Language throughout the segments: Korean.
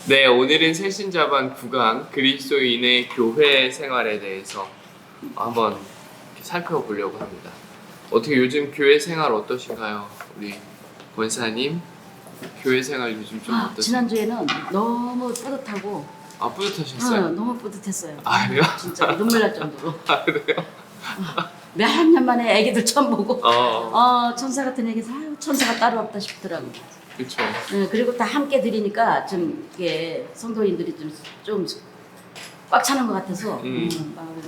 네, 오늘은 새신자반 9강 그리스도인의 교회 생활에 대해서 한번 살펴보려고 합니다. 어떻게 요즘 교회 생활 어떠신가요? 우리 권사님, 교회 생활 요즘 좀 어떠세요? 지난주에는 너무 뿌듯하고 뿌듯하셨어요? 너무 뿌듯했어요. 그래요? 진짜 눈물 날 정도로. 그래요? 몇 년 만에 애기들 처음 보고 천사 같은 애기들 천사가 따로 없다 싶더라고요. 그렇죠. 그리고 다 함께 드리니까 좀 이게 성도인들이 좀 꽉 차는 것 같아서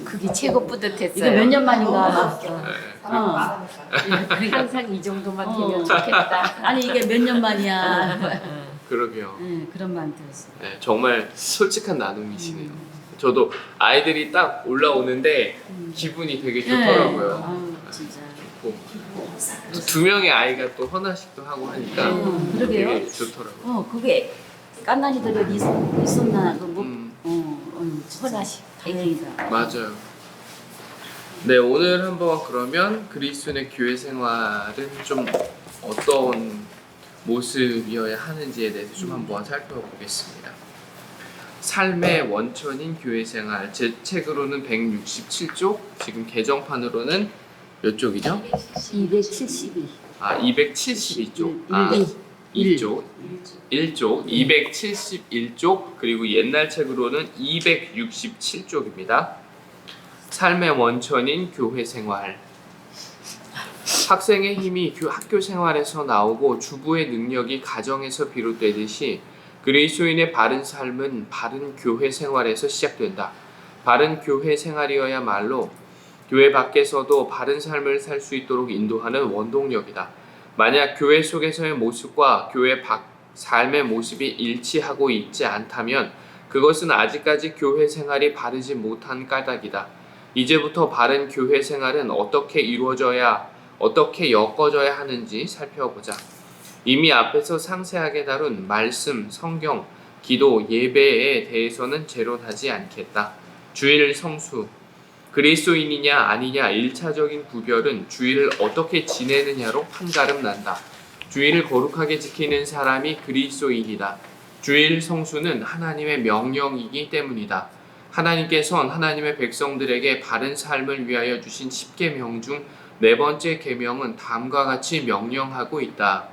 그게 최고 뿌듯했어요. 이게 몇 년 만인가 항상 이 정도만 되면 좋겠다. 아니 이게 몇 년 만이야. 그러게요. 그런 마음 들었어요. 네, 정말 솔직한 나눔이시네요. 저도 아이들이 딱 올라오는데 기분이 되게 좋더라고요. 진짜. 두 명의 아이가 또 헌화식도 하고 하니까 그러게요. 되게 좋더라고요. 그게 깐난이들은 있었나 헌화식. 다행이다. 맞아요. 네, 오늘 한번 그러면 그리스도인의 교회 생활은 좀 어떤 모습이어야 하는지에 대해서 좀 한번 살펴보겠습니다. 삶의 원천인 교회 생활, 제 책으로는 167쪽, 지금 개정판으로는 몇 쪽이죠? 272. 272쪽. 1쪽, 271쪽, 그리고 옛날 책으로는 267쪽입니다. 삶의 원천인 교회 생활. 학생의 힘이 학교 생활에서 나오고 주부의 능력이 가정에서 비롯되듯이 그리스도인의 바른 삶은 바른 교회 생활에서 시작된다. 바른 교회 생활이어야말로 교회 밖에서도 바른 삶을 살 수 있도록 인도하는 원동력이다. 만약 교회 속에서의 모습과 교회 밖 삶의 모습이 일치하고 있지 않다면 그것은 아직까지 교회 생활이 바르지 못한 까닭이다. 이제부터 바른 교회 생활은 어떻게 이루어져야, 어떻게 엮어져야 하는지 살펴보자. 이미 앞에서 상세하게 다룬 말씀, 성경, 기도, 예배에 대해서는 재론하지 않겠다. 주일 성수, 그리스도인이냐 아니냐 1차적인 구별은 주일을 어떻게 지내느냐로 판가름 난다. 주일을 거룩하게 지키는 사람이 그리스도인이다. 주일 성수는 하나님의 명령이기 때문이다. 하나님께서는 하나님의 백성들에게 바른 삶을 위하여 주신 10계명 중 네 번째 계명은 다음과 같이 명령하고 있다.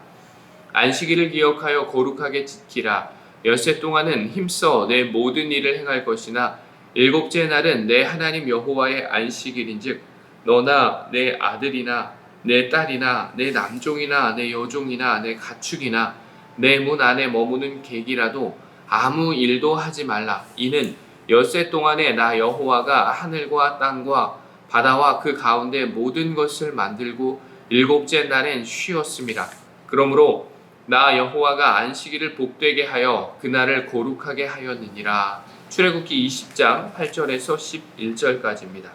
안식일을 기억하여 거룩하게 지키라. 엿새 동안은 힘써 내 모든 일을 행할 것이나 일곱째 날은 내 하나님 여호와의 안식일인즉 너나 내 아들이나 내 딸이나 내 남종이나 내 여종이나 내 가축이나 내 문 안에 머무는 객이라도 아무 일도 하지 말라. 이는 엿새 동안에 나 여호와가 하늘과 땅과 바다와 그 가운데 모든 것을 만들고 일곱째 날엔 쉬었음이라. 그러므로 나 여호와가 안식일을 복되게 하여 그날을 거룩하게 하였느니라. 출애굽기 20장 8절에서 11절까지입니다.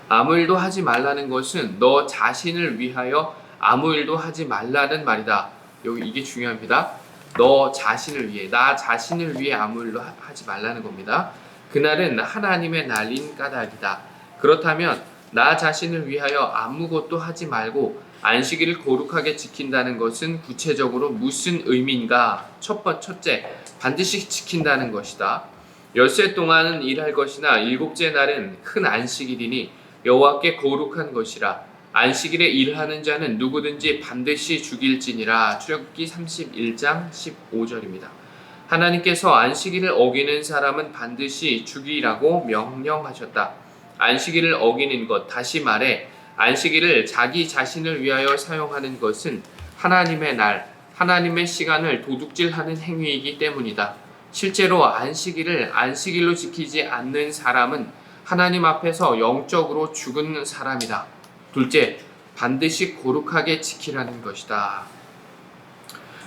아무 일도 하지 말라는 것은 너 자신을 위하여 아무 일도 하지 말라는 말이다. 여기 이게 중요합니다. 너 자신을 위해, 나 자신을 위해 아무 일도 하지 말라는 겁니다. 그날은 하나님의 날인 까닭이다. 그렇다면 나 자신을 위하여 아무것도 하지 말고 안식일을 거룩하게 지킨다는 것은 구체적으로 무슨 의미인가? 첫째, 반드시 지킨다는 것이다. 엿새 동안은 일할 것이나 일곱째 날은 큰 안식일이니 여호와께 거룩한 것이라. 안식일에 일하는 자는 누구든지 반드시 죽일지니라. 출애굽기 31장 15절입니다. 하나님께서 안식일을 어기는 사람은 반드시 죽이라고 명령하셨다. 안식일을 어기는 것, 다시 말해 안식일을 자기 자신을 위하여 사용하는 것은 하나님의 날, 하나님의 시간을 도둑질하는 행위이기 때문이다. 실제로 안식일을 안식일로 지키지 않는 사람은 하나님 앞에서 영적으로 죽은 사람이다. 둘째, 반드시 거룩하게 지키라는 것이다.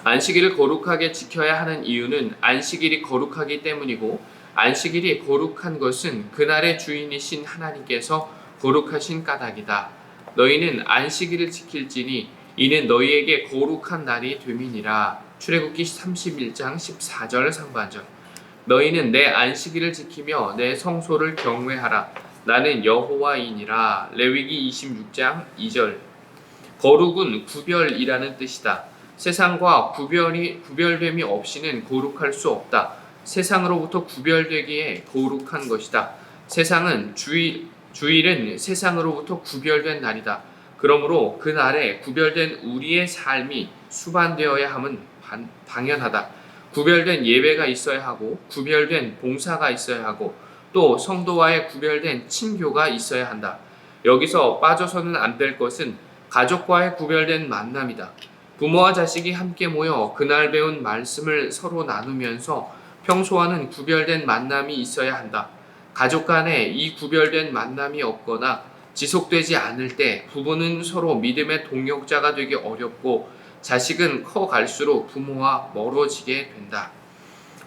안식일을 거룩하게 지켜야 하는 이유는 안식일이 거룩하기 때문이고 안식일이 거룩한 것은 그날의 주인이신 하나님께서 거룩하신 까닭이다. 너희는 안식일을 지킬지니 이는 너희에게 거룩한 날이 됨이니라. 출애굽기 31장 14절 상반절. 너희는 내 안식일을 지키며 내 성소를 경외하라. 나는 여호와이니라. 레위기 26장 2절. 거룩은 구별이라는 뜻이다. 세상과 구별됨이 없이는 거룩할 수 없다. 세상으로부터 구별되기에 거룩한 것이다. 세상은 주일은 세상으로부터 구별된 날이다. 그러므로 그 날에 구별된 우리의 삶이 수반되어야 함은 당연하다. 구별된 예배가 있어야 하고, 구별된 봉사가 있어야 하고, 또 성도와의 구별된 친교가 있어야 한다. 여기서 빠져서는 안 될 것은 가족과의 구별된 만남이다. 부모와 자식이 함께 모여 그날 배운 말씀을 서로 나누면서 평소와는 구별된 만남이 있어야 한다. 가족 간에 이 구별된 만남이 없거나 지속되지 않을 때 부부는 서로 믿음의 동역자가 되기 어렵고 자식은 커갈수록 부모와 멀어지게 된다.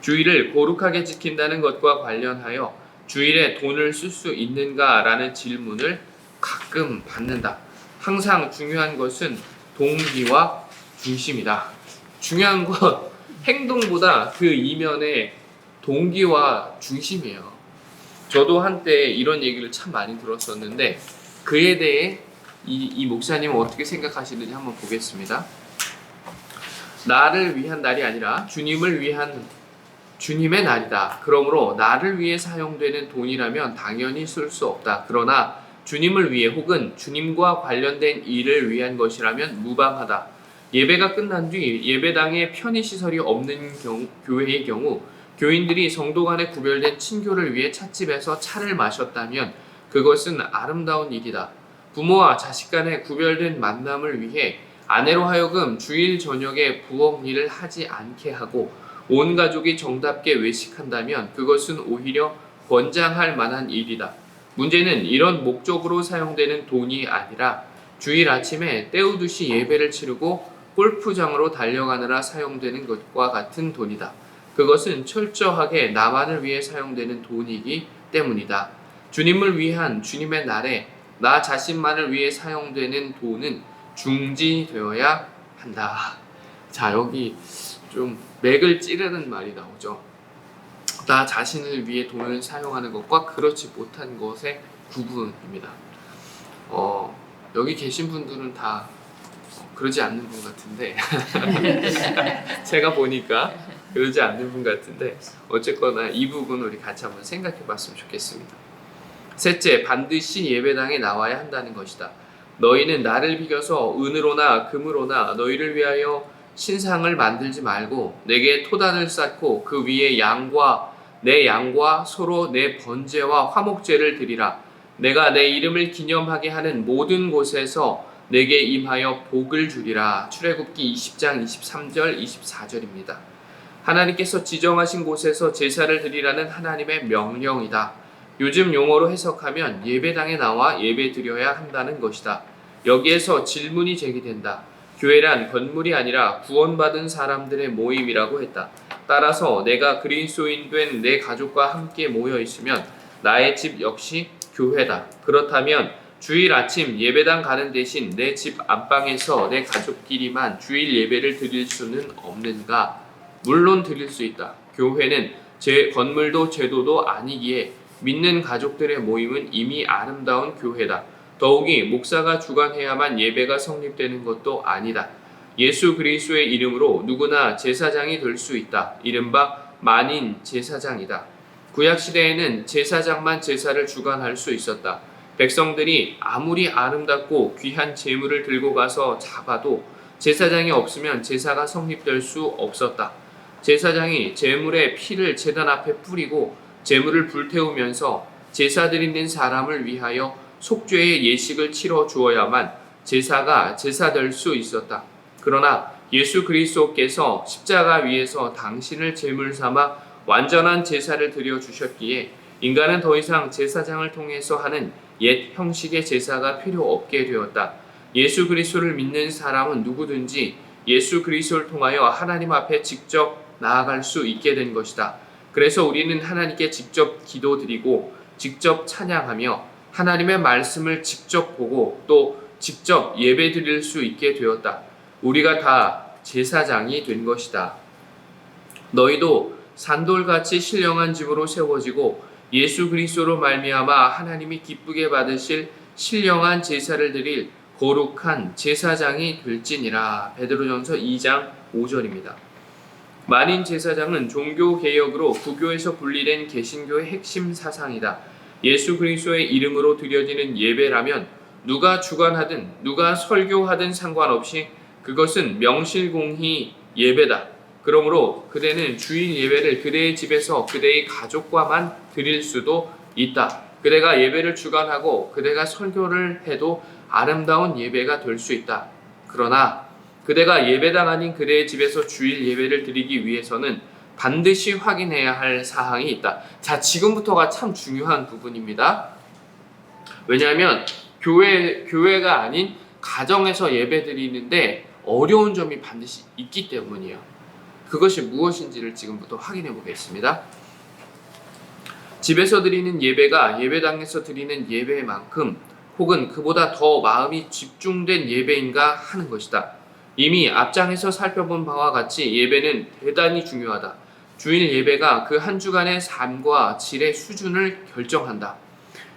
주일을 거룩하게 지킨다는 것과 관련하여 주일에 돈을 쓸 수 있는가라는 질문을 가끔 받는다. 항상 중요한 것은 동기와 중심이다. 중요한 건 행동보다 그 이면의 동기와 중심이에요. 저도 한때 이런 얘기를 참 많이 들었었는데 그에 대해 이 목사님은 어떻게 생각하시는지 한번 보겠습니다. 나를 위한 날이 아니라 주님을 위한 주님의 날이다. 그러므로 나를 위해 사용되는 돈이라면 당연히 쓸 수 없다. 그러나 주님을 위해 혹은 주님과 관련된 일을 위한 것이라면 무방하다. 예배가 끝난 뒤 예배당에 편의시설이 없는 교회의 경우 교인들이 성도 간에 구별된 친교를 위해 찻집에서 차를 마셨다면 그것은 아름다운 일이다. 부모와 자식 간의 구별된 만남을 위해 아내로 하여금 주일 저녁에 부엌 일을 하지 않게 하고 온 가족이 정답게 외식한다면 그것은 오히려 권장할 만한 일이다. 문제는 이런 목적으로 사용되는 돈이 아니라 주일 아침에 때우듯이 예배를 치르고 골프장으로 달려가느라 사용되는 것과 같은 돈이다. 그것은 철저하게 나만을 위해 사용되는 돈이기 때문이다. 주님을 위한 주님의 날에 나 자신만을 위해 사용되는 돈은 중지되어야 한다. 자, 여기 좀 맥을 찌르는 말이 나오죠. 나 자신을 위해 돈을 사용하는 것과 그렇지 못한 것의 구분입니다. 여기 계신 분들은 다 그러지 않는 분 같은데 제가 보니까 그러지 않는 분 같은데 어쨌거나 이 부분 우리 같이 한번 생각해 봤으면 좋겠습니다. 셋째, 반드시 예배당에 나와야 한다는 것이다. 너희는 나를 비겨서 은으로나 금으로나 너희를 위하여 신상을 만들지 말고 내게 토단을 쌓고 그 위에 내 양과 서로 내 번제와 화목제를 드리라. 내가 내 이름을 기념하게 하는 모든 곳에서 내게 임하여 복을 주리라. 출애굽기 20장 23절 24절입니다. 하나님께서 지정하신 곳에서 제사를 드리라는 하나님의 명령이다. 요즘 용어로 해석하면 예배당에 나와 예배 드려야 한다는 것이다. 여기에서 질문이 제기된다. 교회란 건물이 아니라 구원받은 사람들의 모임이라고 했다. 따라서 내가 그리스도인 된 내 가족과 함께 모여 있으면 나의 집 역시 교회다. 그렇다면 주일 아침 예배당 가는 대신 내 집 안방에서 내 가족끼리만 주일 예배를 드릴 수는 없는가? 물론 드릴 수 있다. 교회는 건물도 제도도 아니기에 믿는 가족들의 모임은 이미 아름다운 교회다. 더욱이 목사가 주관해야만 예배가 성립되는 것도 아니다. 예수 그리스도의 이름으로 누구나 제사장이 될 수 있다. 이른바 만인 제사장이다. 구약 시대에는 제사장만 제사를 주관할 수 있었다. 백성들이 아무리 아름답고 귀한 제물을 들고 가서 잡아도 제사장이 없으면 제사가 성립될 수 없었다. 제사장이 제물의 피를 제단 앞에 뿌리고 제물을 불태우면서 제사 드리는 사람을 위하여 속죄의 예식을 치러 주어야만 제사가 제사될 수 있었다. 그러나 예수 그리스도께서 십자가 위에서 당신을 제물 삼아 완전한 제사를 드려 주셨기에 인간은 더 이상 제사장을 통해서 하는 옛 형식의 제사가 필요 없게 되었다. 예수 그리스도를 믿는 사람은 누구든지 예수 그리스도를 통하여 하나님 앞에 직접 나아갈 수 있게 된 것이다. 그래서 우리는 하나님께 직접 기도드리고 직접 찬양하며 하나님의 말씀을 직접 보고 또 직접 예배드릴 수 있게 되었다. 우리가 다 제사장이 된 것이다. 너희도 산돌같이 신령한 집으로 세워지고 예수 그리스도로 말미암아 하나님이 기쁘게 받으실 신령한 제사를 드릴 거룩한 제사장이 될지니라. 베드로전서 2장 5절입니다. 만인 제사장은 종교 개혁으로 구교에서 분리된 개신교의 핵심 사상이다. 예수 그리스도의 이름으로 드려지는 예배라면 누가 주관하든 누가 설교하든 상관없이 그것은 명실공히 예배다. 그러므로 그대는 주일 예배를 그대의 집에서 그대의 가족과만 드릴 수도 있다. 그대가 예배를 주관하고 그대가 설교를 해도 아름다운 예배가 될 수 있다. 그러나 그대가 예배당 아닌 그대의 집에서 주일 예배를 드리기 위해서는 반드시 확인해야 할 사항이 있다. 자, 지금부터가 참 중요한 부분입니다. 왜냐하면 교회가 아닌 가정에서 예배 드리는데 어려운 점이 반드시 있기 때문이에요. 그것이 무엇인지를 지금부터 확인해 보겠습니다. 집에서 드리는 예배가 예배당에서 드리는 예배만큼 혹은 그보다 더 마음이 집중된 예배인가 하는 것이다. 이미 앞장에서 살펴본 바와 같이 예배는 대단히 중요하다. 주일 예배가 그 한 주간의 삶과 질의 수준을 결정한다.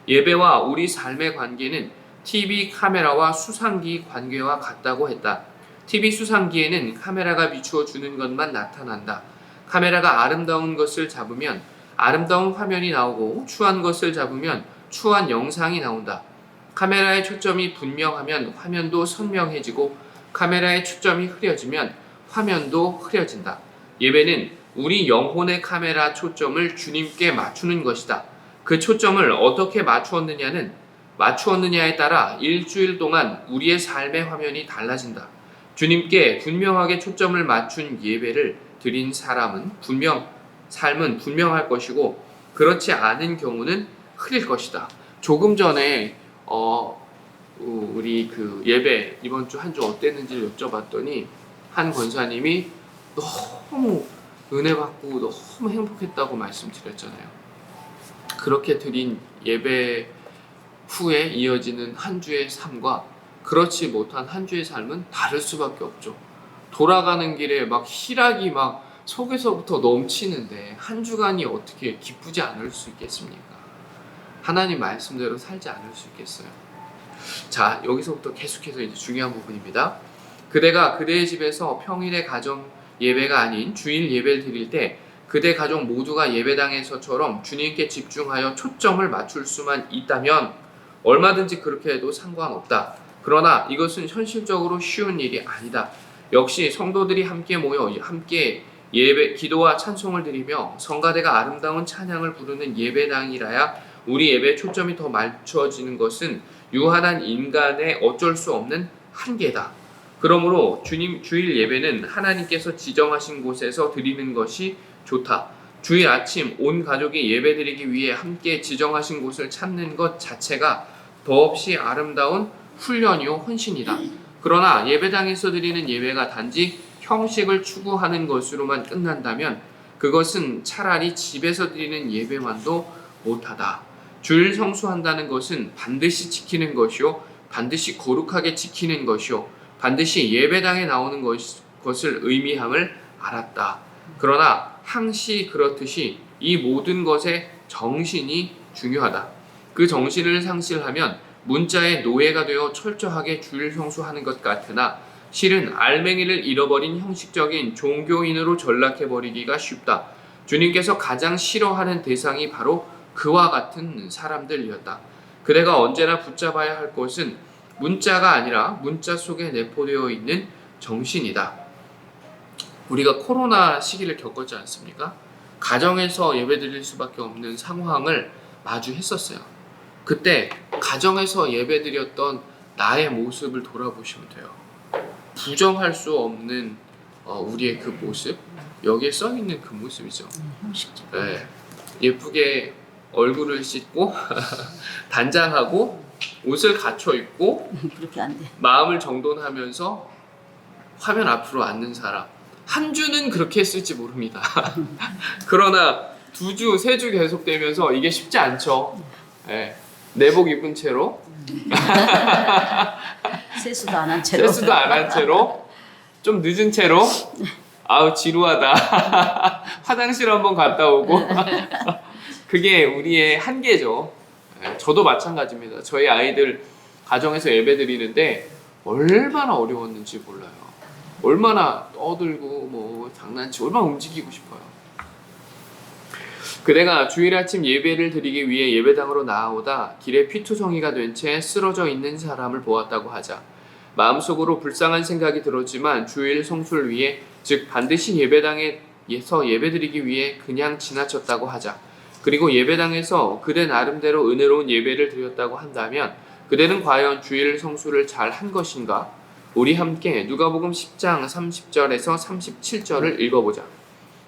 예배와 우리 삶의 관계는 TV 카메라와 수상기 관계와 같다고 했다. TV 수상기에는 카메라가 비추어 주는 것만 나타난다. 카메라가 아름다운 것을 잡으면 아름다운 화면이 나오고 추한 것을 잡으면 추한 영상이 나온다. 카메라의 초점이 분명하면 화면도 선명해지고 카메라의 초점이 흐려지면 화면도 흐려진다. 예배는 우리 영혼의 카메라 초점을 주님께 맞추는 것이다. 그 초점을 어떻게 맞추었느냐에 따라 일주일 동안 우리의 삶의 화면이 달라진다. 주님께 분명하게 초점을 맞춘 예배를 드린 삶은 분명할 것이고 그렇지 않은 경우는 흐릴 것이다. 조금 전에 우리 그 예배 이번 주 한 주 어땠는지 여쭤봤더니 한 권사님이 너무 은혜 받고 너무 행복했다고 말씀드렸잖아요. 그렇게 드린 예배 후에 이어지는 한 주의 삶과 그렇지 못한 한 주의 삶은 다를 수밖에 없죠. 돌아가는 길에 막 희락이 막 속에서부터 넘치는데 한 주간이 어떻게 기쁘지 않을 수 있겠습니까? 하나님 말씀대로 살지 않을 수 있겠어요? 자, 여기서부터 계속해서 이제 중요한 부분입니다. 그대가 그대의 집에서 평일의 가정 예배가 아닌 주일 예배를 드릴 때 그대 가족 모두가 예배당에서처럼 주님께 집중하여 초점을 맞출 수만 있다면 얼마든지 그렇게 해도 상관없다. 그러나 이것은 현실적으로 쉬운 일이 아니다. 역시 성도들이 함께 모여 함께 예배, 기도와 찬송을 드리며 성가대가 아름다운 찬양을 부르는 예배당이라야 우리 예배에 초점이 더 맞춰지는 것은 유한한 인간의 어쩔 수 없는 한계다. 그러므로 주일 예배는 하나님께서 지정하신 곳에서 드리는 것이 좋다. 주일 아침 온 가족이 예배드리기 위해 함께 지정하신 곳을 찾는 것 자체가 더없이 아름다운 훈련이요 헌신이다. 그러나 예배당에서 드리는 예배가 단지 형식을 추구하는 것으로만 끝난다면 그것은 차라리 집에서 드리는 예배만도 못하다. 주일 성수한다는 것은 반드시 지키는 것이요 반드시 거룩하게 지키는 것이요 반드시 예배당에 나오는 것을 의미함을 알았다. 그러나 항시 그렇듯이 이 모든 것의 정신이 중요하다. 그 정신을 상실하면 문자의 노예가 되어 철저하게 주일 성수하는 것 같으나 실은 알맹이를 잃어버린 형식적인 종교인으로 전락해버리기가 쉽다. 주님께서 가장 싫어하는 대상이 바로 그와 같은 사람들이었다. 그대가 언제나 붙잡아야 할 것은 문자가 아니라 문자 속에 내포되어 있는 정신이다. 우리가 코로나 시기를 겪었지 않습니까? 가정에서 예배드릴 수밖에 없는 상황을 마주했었어요. 그때 가정에서 예배드렸던 나의 모습을 돌아보시면 돼요. 부정할 수 없는 우리의 그 모습, 여기에 써있는 그 모습이죠. 네. 예쁘게 얼굴을 씻고 단장하고 옷을 갖춰 입고 그렇게 안 돼. 마음을 정돈하면서 화면 앞으로 앉는 사람. 한 주는 그렇게 했을지 모릅니다. 그러나 2주, 3주 계속되면서 이게 쉽지 않죠. 네. 내복 입은 채로 세수도 안 한 채로. 세수도 안 한 채로 좀 늦은 채로 아우 지루하다. 화장실 한번 갔다 오고 그게 우리의 한계죠. 저도 마찬가지입니다. 저희 아이들 가정에서 예배 드리는데 얼마나 어려웠는지 몰라요. 얼마나 떠들고 뭐 장난치고 얼마나 움직이고 싶어요. 그대가 주일 아침 예배를 드리기 위해 예배당으로 나아오다 길에 피투성이가 된 채 쓰러져 있는 사람을 보았다고 하자 마음속으로 불쌍한 생각이 들었지만 주일 성수를 위해, 즉 반드시 예배당에서 예배드리기 위해 그냥 지나쳤다고 하자, 그리고 예배당에서 그대 나름대로 은혜로운 예배를 드렸다고 한다면 그대는 과연 주일 성수를 잘 한 것인가? 우리 함께 누가복음 10장 30절에서 37절을 읽어보자.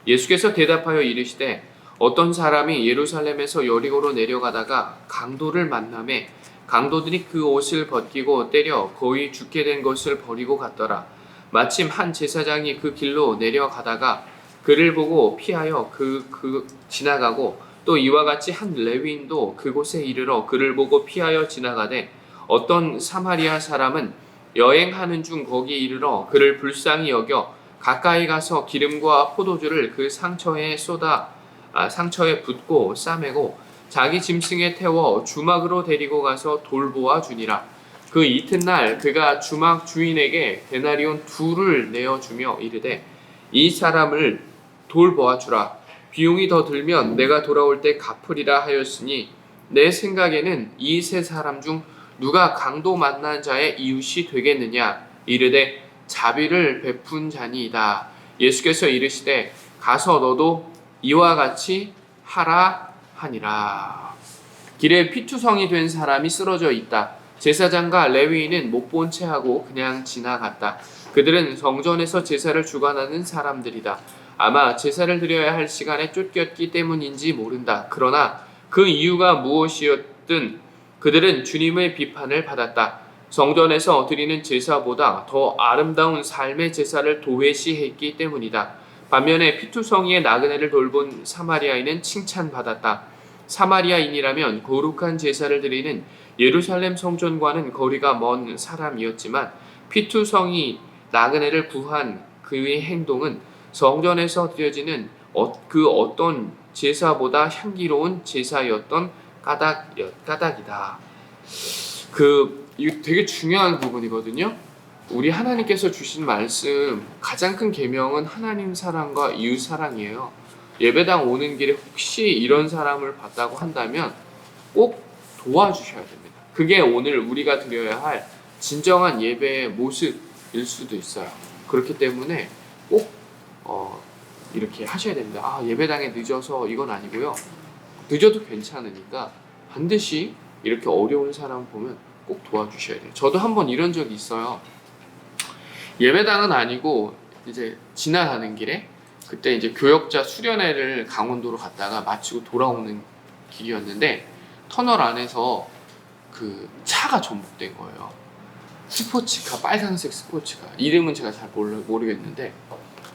예수께서 대답하여 이르시되 어떤 사람이 예루살렘에서 여리고로 내려가다가 강도를 만나매 강도들이 그 옷을 벗기고 때려 거의 죽게 된 것을 버리고 갔더라. 마침 한 제사장이 그 길로 내려가다가 그를 보고 피하여 지나가고, 또 이와 같이 한 레위인도 그곳에 이르러 그를 보고 피하여 지나가되, 어떤 사마리아 사람은 여행하는 중 거기 이르러 그를 불쌍히 여겨 가까이 가서 기름과 포도주를 그 상처에 붓고 싸매고 자기 짐승에 태워 주막으로 데리고 가서 돌보아 주니라. 그 이튿날 그가 주막 주인에게 데나리온 2를 내어주며 이르되 이 사람을 돌보아 주라. 비용이 더 들면 내가 돌아올 때 갚으리라 하였으니 내 생각에는 이 세 사람 중 누가 강도 만난 자의 이웃이 되겠느냐. 이르되 자비를 베푼 자니이다. 예수께서 이르시되 가서 너도 이와 같이 하라 하니라. 길에 피투성이 된 사람이 쓰러져 있다. 제사장과 레위인은 못 본 채 하고 그냥 지나갔다. 그들은 성전에서 제사를 주관하는 사람들이다. 아마 제사를 드려야 할 시간에 쫓겼기 때문인지 모른다. 그러나 그 이유가 무엇이었든 그들은 주님의 비판을 받았다. 성전에서 드리는 제사보다 더 아름다운 삶의 제사를 도외시했기 때문이다. 반면에 피투성이의 나그네를 돌본 사마리아인은 칭찬받았다. 사마리아인이라면 거룩한 제사를 드리는 예루살렘 성전과는 거리가 먼 사람이었지만 피투성이 나그네를 구한 그의 행동은 성전에서 드려지는 그 어떤 제사보다 향기로운 제사였던 까닭이다. 이거 되게 중요한 부분이거든요. 우리 하나님께서 주신 말씀 가장 큰 계명은 하나님 사랑과 이웃 사랑이에요. 예배당 오는 길에 혹시 이런 사람을 봤다고 한다면 꼭 도와주셔야 됩니다. 그게 오늘 우리가 드려야 할 진정한 예배의 모습일 수도 있어요. 그렇기 때문에 꼭 이렇게 하셔야 됩니다. 예배당에 늦어서 이건 아니고요. 늦어도 괜찮으니까 반드시 이렇게 어려운 사람 보면 꼭 도와주셔야 돼요. 저도 한번 이런 적이 있어요. 예배당은 아니고 이제 지나가는 길에 그때 이제 교역자 수련회를 강원도로 갔다가 마치고 돌아오는 길이었는데 터널 안에서 그 차가 전복된 거예요. 스포츠카, 빨간색 스포츠카. 이름은 제가 잘 모르겠는데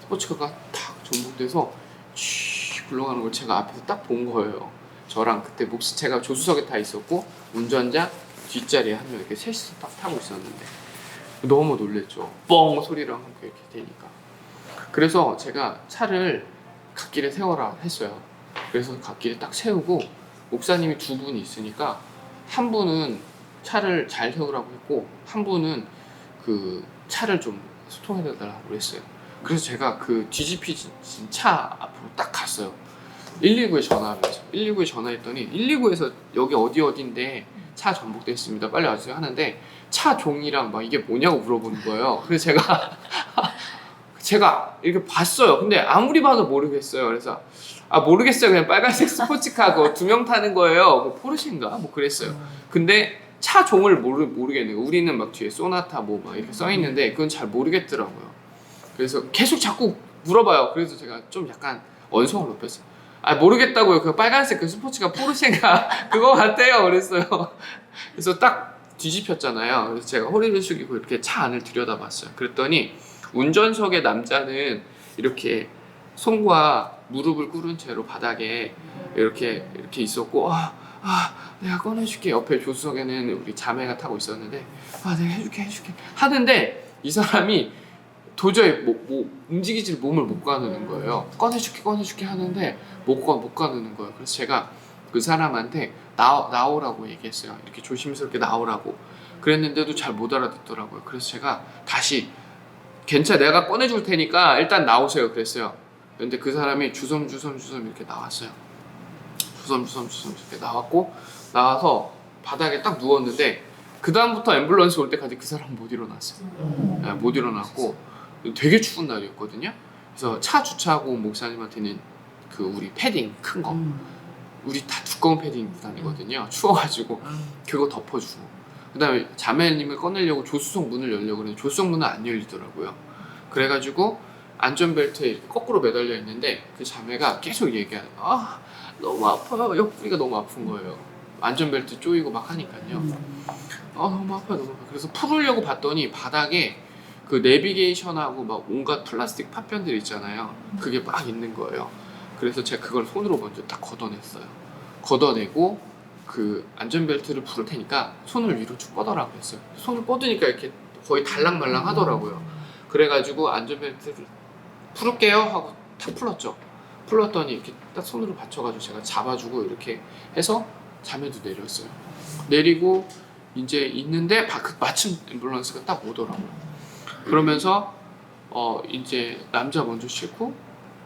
스포츠카가 탁 전복돼서 쥐 굴러가는 걸 제가 앞에서 딱 본 거예요. 저랑 그때 제가 조수석에 타 있었고 운전자 뒷자리에 한 명 이렇게 셋이서 딱 타고 있었는데 너무 놀랬죠. 뻥 소리랑 함께 이렇게 되니까. 그래서 제가 차를 갓길에 세워라 했어요. 그래서 갓길에 딱 세우고 목사님이 2분이 있으니까 한 분은 차를 잘 세우라고 했고 한 분은 그 차를 좀 소통해달라고 했어요. 그래서 제가 그 뒤집히진 차 앞으로 딱 갔어요. 119에 전화를 해서 119에 전화했더니 119에서 여기 어디인데 차 전복됐습니다. 빨리 와주세요 하는데 차 종이랑 막 이게 뭐냐고 물어보는 거예요. 그래서 제가 이렇게 봤어요. 근데 아무리 봐도 모르겠어요. 그래서 모르겠어요. 그냥 빨간색 스포츠카 그거 2명 타는 거예요. 뭐 포르쉐인가? 뭐 그랬어요. 근데 차 종을 모르겠는 거예요. 우리는 막 뒤에 소나타 뭐 막 이렇게 써 있는데 그건 잘 모르겠더라고요. 그래서 계속 자꾸 물어봐요. 그래서 제가 좀 약간 언성을 높였어요. 모르겠다고요. 그 빨간색 그 스포츠카 포르쉐가 그거 같아요. 그랬어요. 그래서 딱 뒤집혔잖아요. 그래서 제가 허리를 숙이고 이렇게 차 안을 들여다봤어요. 그랬더니 운전석의 남자는 이렇게 손과 무릎을 꿇은 채로 바닥에 이렇게 있었고 내가 꺼내줄게. 옆에 조수석에는 우리 자매가 타고 있었는데 내가 해줄게 하는데 이 사람이 도저히 뭐 움직이질 몸을 못 가누는 거예요. 꺼내줄게 하는데 못 가누는 거예요. 그래서 제가 그 사람한테 나오라고 얘기했어요. 이렇게 조심스럽게 나오라고. 그랬는데도 잘 못 알아듣더라고요. 그래서 제가 다시 괜찮아, 내가 꺼내줄 테니까 일단 나오세요 그랬어요. 근데 그 사람이 주섬주섬 이렇게 나왔어요. 주섬주섬 이렇게 나왔고, 나와서 바닥에 딱 누웠는데 그 다음부터 앰뷸런스 올 때까지 그 사람 못 일어났어요. 네, 못 일어났고 되게 추운 날이었거든요. 그래서 차 주차하고 온 목사님한테는 그 우리 패딩 큰 거, 우리 다 두꺼운 패딩 입고 다니거든요. 추워가지고 그거 덮어주고, 그 다음에 자매님을 꺼내려고 조수석 문을 열려고 그랬는데 조수석 문은 안 열리더라고요. 그래가지고 안전벨트에 이렇게 거꾸로 매달려 있는데 그 자매가 계속 얘기하는, 아 너무 아파요, 옆구리가 너무 아픈 거예요. 안전벨트 조이고 막 하니까요. 너무 아파요, 너무 아파요. 그래서 풀으려고 봤더니 바닥에 그 내비게이션하고 막 온갖 플라스틱 파편들 있잖아요. 그게 막 있는 거예요. 그래서 제가 그걸 손으로 먼저 딱 걷어냈어요. 걷어내고 그 안전벨트를 풀을 테니까 손을 위로 쭉 뻗으라고 했어요. 손을 뻗으니까 이렇게 거의 달랑말랑 하더라고요. 그래가지고 안전벨트를 풀을게요 하고 탁 풀었죠. 풀었더니 이렇게 딱 손으로 받쳐가지고 제가 잡아주고 이렇게 해서 자매도 내렸어요. 내리고 이제 있는데 마침 앰뷸런스가 딱 오더라고요. 그러면서 이제 남자 먼저 싣고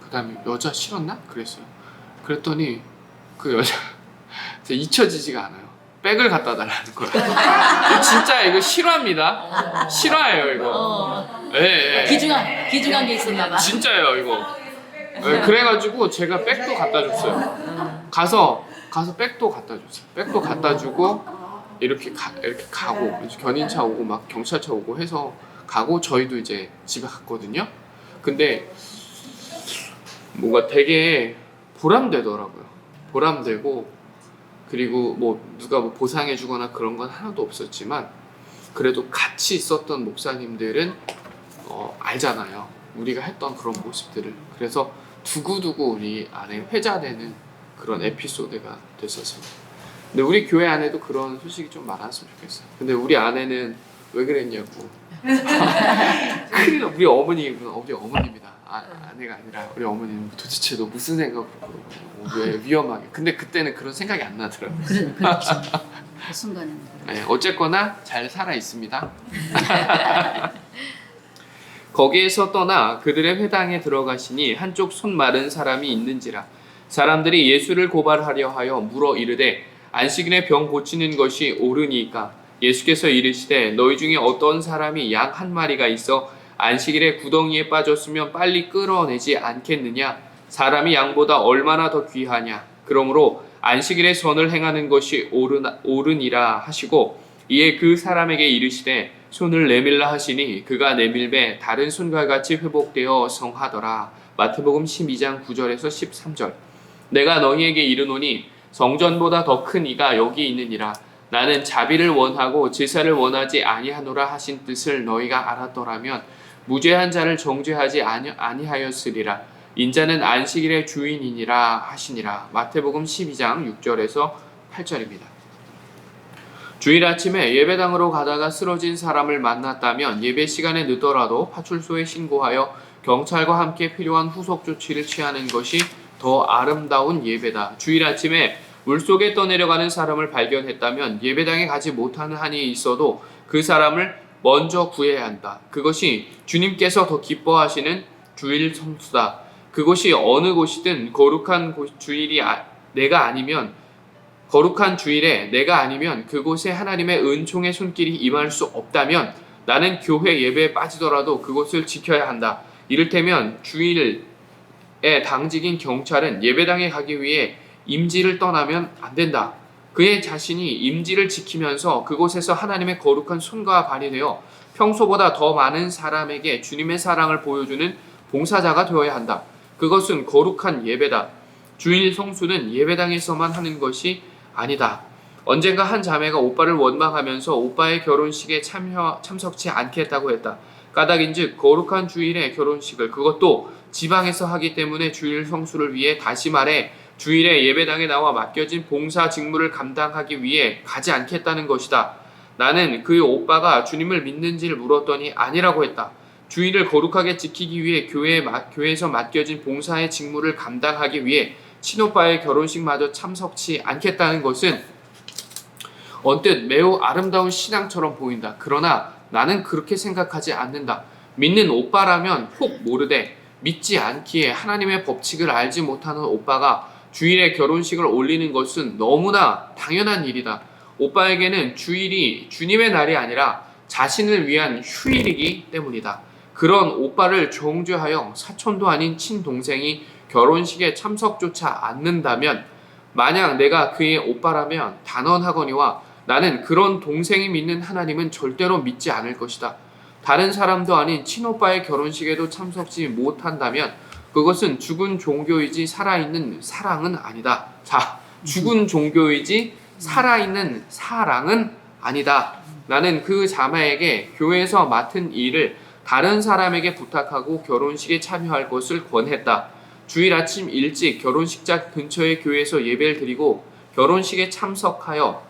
그 다음에 여자 실었나? 그랬어요. 그랬더니 그 여자 잊혀지지가 않아요. 백을 갖다 달라는 거예요. 진짜 이거 실화입니다. 실화예요 이거. 예, 예. 기중한 게 있었나 봐. 진짜예요 이거. 예, 그래가지고 제가 백도 갖다 줬어요. 가서 백도 갖다 줬어요. 백도 갖다 주고 이렇게 가고 견인차 오고 막 경찰차 오고 해서 가고 저희도 이제 집에 갔거든요. 근데 뭔가 되게 보람되더라고요. 보람되고, 그리고 뭐 누가 뭐 보상해주거나 그런 건 하나도 없었지만 그래도 같이 있었던 목사님들은 알잖아요. 우리가 했던 그런 모습들을. 그래서 두고두고 우리 안에 회자되는 그런 에피소드가 됐었어요. 근데 우리 교회 안에도 그런 소식이 좀 많았으면 좋겠어요. 근데 우리 아내는 왜 그랬냐고. 큰일 나. 우리 어머니입니다. 아내가 아니라 우리 어머니는 도대체 너 무슨 생각으로 왜 위험하게. 근데 그때는 그런 생각이 안 나더라고요. 그렇죠. 그 순간에는. 네, 어쨌거나 잘 살아 있습니다. 거기에서 떠나 그들의 회당에 들어가시니 한쪽 손 마른 사람이 있는지라. 사람들이 예수를 고발하려 하여 물어 이르되 안식일에 병 고치는 것이 옳으니까. 예수께서 이르시되 너희 중에 어떤 사람이 양 한 마리가 있어 안식일에 구덩이에 빠졌으면 빨리 끌어내지 않겠느냐. 사람이 양보다 얼마나 더 귀하냐. 그러므로 안식일에 선을 행하는 것이 옳으니라 하시고, 이에 그 사람에게 이르시되 손을 내밀라 하시니 그가 내밀매 다른 손과 같이 회복되어 성하더라. 마태복음 12장 9절에서 13절. 내가 너희에게 이르노니 성전보다 더 큰 이가 여기 있느니라. 나는 자비를 원하고 제사를 원하지 아니하노라 하신 뜻을 너희가 알았더라면 무죄한 자를 정죄하지 아니하였으리라. 인자는 안식일의 주인이니라 하시니라. 마태복음 12장 6절에서 8절입니다. 주일 아침에 예배당으로 가다가 쓰러진 사람을 만났다면 예배 시간에 늦더라도 파출소에 신고하여 경찰과 함께 필요한 후속 조치를 취하는 것이 더 아름다운 예배다. 주일 아침에 물속에 떠내려가는 사람을 발견했다면 예배당에 가지 못하는 한이 있어도 그 사람을 먼저 구해야 한다. 그것이 주님께서 더 기뻐하시는 주일 성수다. 그것이 어느 곳이든 거룩한 주일에 내가 아니면 그곳에 하나님의 은총의 손길이 임할 수 없다면 나는 교회 예배에 빠지더라도 그것을 지켜야 한다. 이를테면 주일에 당직인 경찰은 예배당에 가기 위해 임지를 떠나면 안 된다. 그의 자신이 임지를 지키면서 그곳에서 하나님의 거룩한 손과 발이 되어 평소보다 더 많은 사람에게 주님의 사랑을 보여주는 봉사자가 되어야 한다. 그것은 거룩한 예배다. 주일 성수는 예배당에서만 하는 것이 아니다. 언젠가 한 자매가 오빠를 원망하면서 오빠의 결혼식에 참석치 않겠다고 했다. 까닭인즉 거룩한 주일의 결혼식을, 그것도 지방에서 하기 때문에 주일 성수를 위해, 다시 말해 주일에 예배당에 나와 맡겨진 봉사 직무를 감당하기 위해 가지 않겠다는 것이다. 나는 그 오빠가 주님을 믿는지를 물었더니 아니라고 했다. 주일을 거룩하게 지키기 위해 교회에서 맡겨진 봉사의 직무를 감당하기 위해 친오빠의 결혼식마저 참석치 않겠다는 것은 언뜻 매우 아름다운 신앙처럼 보인다. 그러나 나는 그렇게 생각하지 않는다. 믿는 오빠라면 혹 모르되 믿지 않기에 하나님의 법칙을 알지 못하는 오빠가 주일에 결혼식을 올리는 것은 너무나 당연한 일이다. 오빠에게는 주일이 주님의 날이 아니라 자신을 위한 휴일이기 때문이다. 그런 오빠를 정죄하여 사촌도 아닌 친동생이 결혼식에 참석조차 않는다면 만약 내가 그의 오빠라면 단언하거니와 나는 그런 동생이 믿는 하나님은 절대로 믿지 않을 것이다. 다른 사람도 아닌 친오빠의 결혼식에도 참석지 못한다면 그것은 죽은 종교이지 살아있는 사랑은 아니다. 자, 죽은 종교이지 살아있는 사랑은 아니다. 나는 그 자매에게 교회에서 맡은 일을 다른 사람에게 부탁하고 결혼식에 참여할 것을 권했다. 주일 아침 일찍 결혼식장 근처의 교회에서 예배를 드리고 결혼식에 참석하여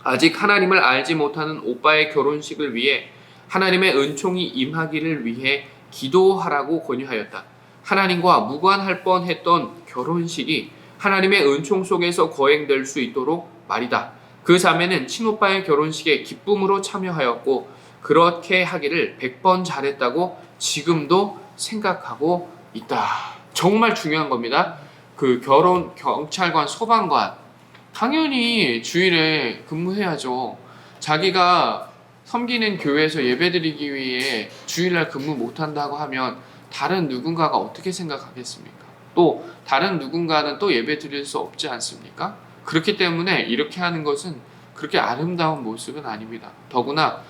아직 하나님을 알지 못하는 오빠의 결혼식을 위해 하나님의 은총이 임하기를 위해 기도하라고 권유하였다. 하나님과 무관할 뻔했던 결혼식이 하나님의 은총 속에서 거행될 수 있도록 말이다. 그 자매는 친오빠의 결혼식에 기쁨으로 참여하였고 그렇게 하기를 100번 잘했다고 지금도 생각하고 있다. 정말 중요한 겁니다. 그 결혼 경찰관 소방관 당연히 주일에 근무해야죠. 자기가 섬기는 교회에서 예배드리기 위해 주일날 근무 못한다고 하면 다른 누군가가 어떻게 생각하겠습니까? 또 다른 누군가는 또 예배드릴 수 없지 않습니까? 그렇기 때문에 이렇게 하는 것은 그렇게 아름다운 모습은 아닙니다. 더구나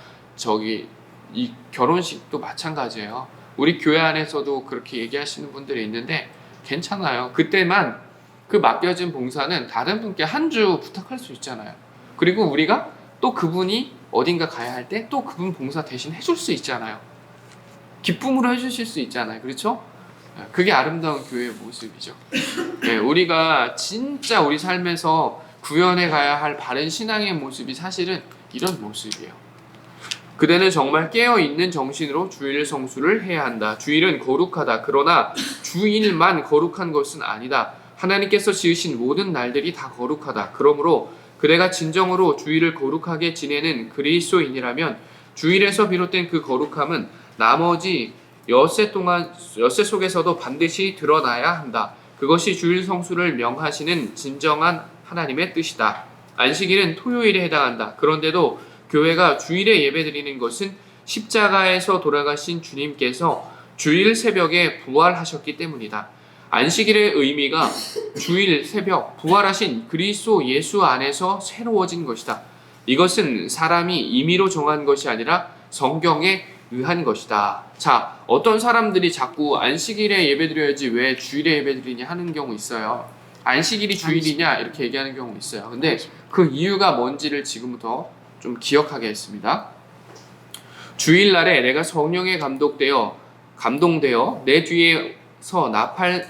이 결혼식도 마찬가지예요. 우리 교회 안에서도 그렇게 얘기하시는 분들이 있는데 괜찮아요. 그때만 그 맡겨진 봉사는 다른 분께 한 주 부탁할 수 있잖아요. 그리고 우리가 또 그분이 어딘가 가야 할 때 또 그분 봉사 대신 해줄 수 있잖아요. 기쁨으로 해주실 수 있잖아요. 그렇죠? 그게 아름다운 교회의 모습이죠. 네, 우리가 진짜 우리 삶에서 구현해 가야 할 바른 신앙의 모습이 사실은 이런 모습이에요. 그대는 정말 깨어있는 정신으로 주일 성수를 해야 한다. 주일은 거룩하다. 그러나 주일만 거룩한 것은 아니다. 하나님께서 지으신 모든 날들이 다 거룩하다. 그러므로 그대가 진정으로 주일을 거룩하게 지내는 그리스도인이라면 주일에서 비롯된 그 거룩함은 나머지 엿새 속에서도 반드시 드러나야 한다. 그것이 주일 성수를 명하시는 진정한 하나님의 뜻이다. 안식일은 토요일에 해당한다. 그런데도 교회가 주일에 예배드리는 것은 십자가에서 돌아가신 주님께서 주일 새벽에 부활하셨기 때문이다. 안식일의 의미가 주일 새벽 부활하신 그리스도 예수 안에서 새로워진 것이다. 이것은 사람이 임의로 정한 것이 아니라 성경에 의한 것이다. 자, 어떤 사람들이 자꾸 안식일에 예배드려야지 왜 주일에 예배드리냐 하는 경우 있어요. 안식일이 주일이냐 이렇게 얘기하는 경우 있어요. 근데 그 이유가 뭔지를 지금부터 좀 기억하게 했습니다. 주일날에 내가 성령에 감동되어 내 뒤에서 나팔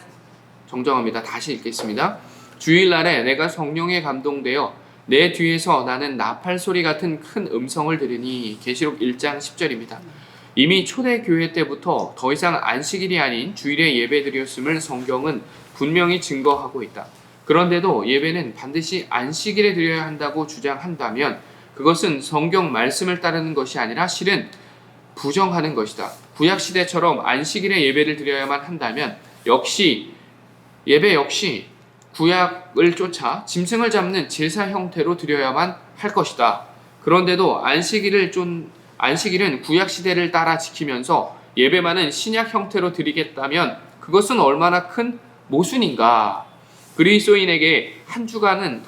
정정합니다. 다시 읽겠습니다. 주일날에 내가 성령에 감동되어 내 뒤에서 나는 나팔 소리 같은 큰 음성을 들으니 계시록 1장 10절입니다. 이미 초대교회 때부터 더 이상 안식일이 아닌 주일에 예배드렸음을 성경은 분명히 증거하고 있다. 그런데도 예배는 반드시 안식일에 드려야 한다고 주장한다면 그것은 성경 말씀을 따르는 것이 아니라 실은 부정하는 것이다. 구약시대처럼 안식일에 예배를 드려야만 한다면 예배 역시 구약을 쫓아 짐승을 잡는 제사 형태로 드려야만 할 것이다. 그런데도 안식일은 구약시대를 따라 지키면서 예배만은 신약 형태로 드리겠다면 그것은 얼마나 큰 모순인가. 그리스도인에게 한 주간의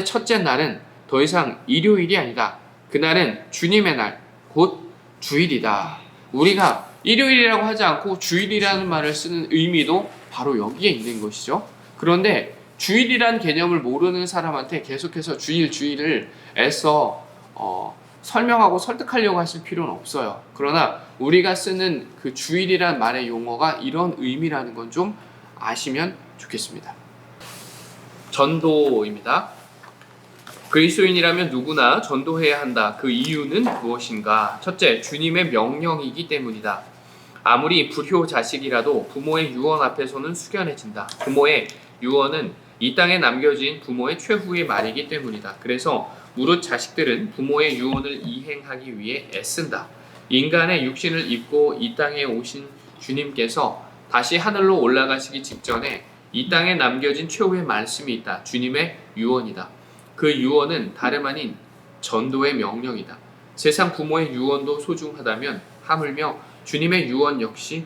첫째 날은 더 이상 일요일이 아니다. 그날은 주님의 날, 곧 주일이다. 우리가 일요일이라고 하지 않고 주일이라는 말을 쓰는 의미도 바로 여기에 있는 것이죠. 그런데 주일이란 개념을 모르는 사람한테 계속해서 주일을 애써 설명하고 설득하려고 하실 필요는 없어요. 그러나 우리가 쓰는 그 주일이란 말의 용어가 이런 의미라는 건 좀 아시면 좋겠습니다. 전도입니다. 그리스도인이라면 누구나 전도해야 한다. 그 이유는 무엇인가? 첫째, 주님의 명령이기 때문이다. 아무리 불효 자식이라도 부모의 유언 앞에서는 숙연해진다. 부모의 유언은 이 땅에 남겨진 부모의 최후의 말이기 때문이다. 그래서 무릇 자식들은 부모의 유언을 이행하기 위해 애쓴다. 인간의 육신을 입고 이 땅에 오신 주님께서 다시 하늘로 올라가시기 직전에 이 땅에 남겨진 최후의 말씀이 있다. 주님의 유언이다. 그 유언은 다름 아닌 전도의 명령이다. 세상 부모의 유언도 소중하다면 하물며 주님의 유언 역시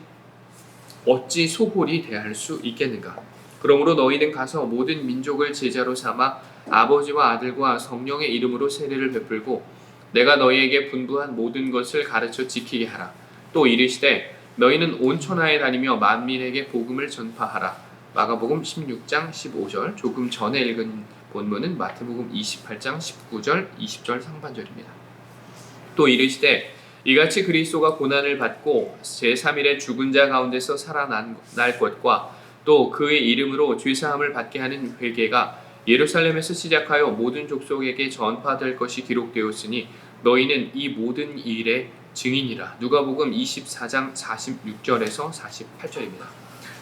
어찌 소홀히 대할 수 있겠는가. 그러므로 너희는 가서 모든 민족을 제자로 삼아 아버지와 아들과 성령의 이름으로 세례를 베풀고 내가 너희에게 분부한 모든 것을 가르쳐 지키게 하라. 또 이르시되 너희는 온 천하에 다니며 만민에게 복음을 전파하라. 마가복음 16장 15절. 조금 전에 읽은 본문은 마태복음 28장 19절 20절 상반절입니다. 또 이르시되 이같이 그리스도가 고난을 받고 제3일에 죽은 자 가운데서 살아날 것과 또 그의 이름으로 죄사함을 받게 하는 회개가 예루살렘에서 시작하여 모든 족속에게 전파될 것이 기록되었으니 너희는 이 모든 일의 증인이라. 누가복음 24장 46절에서 48절입니다.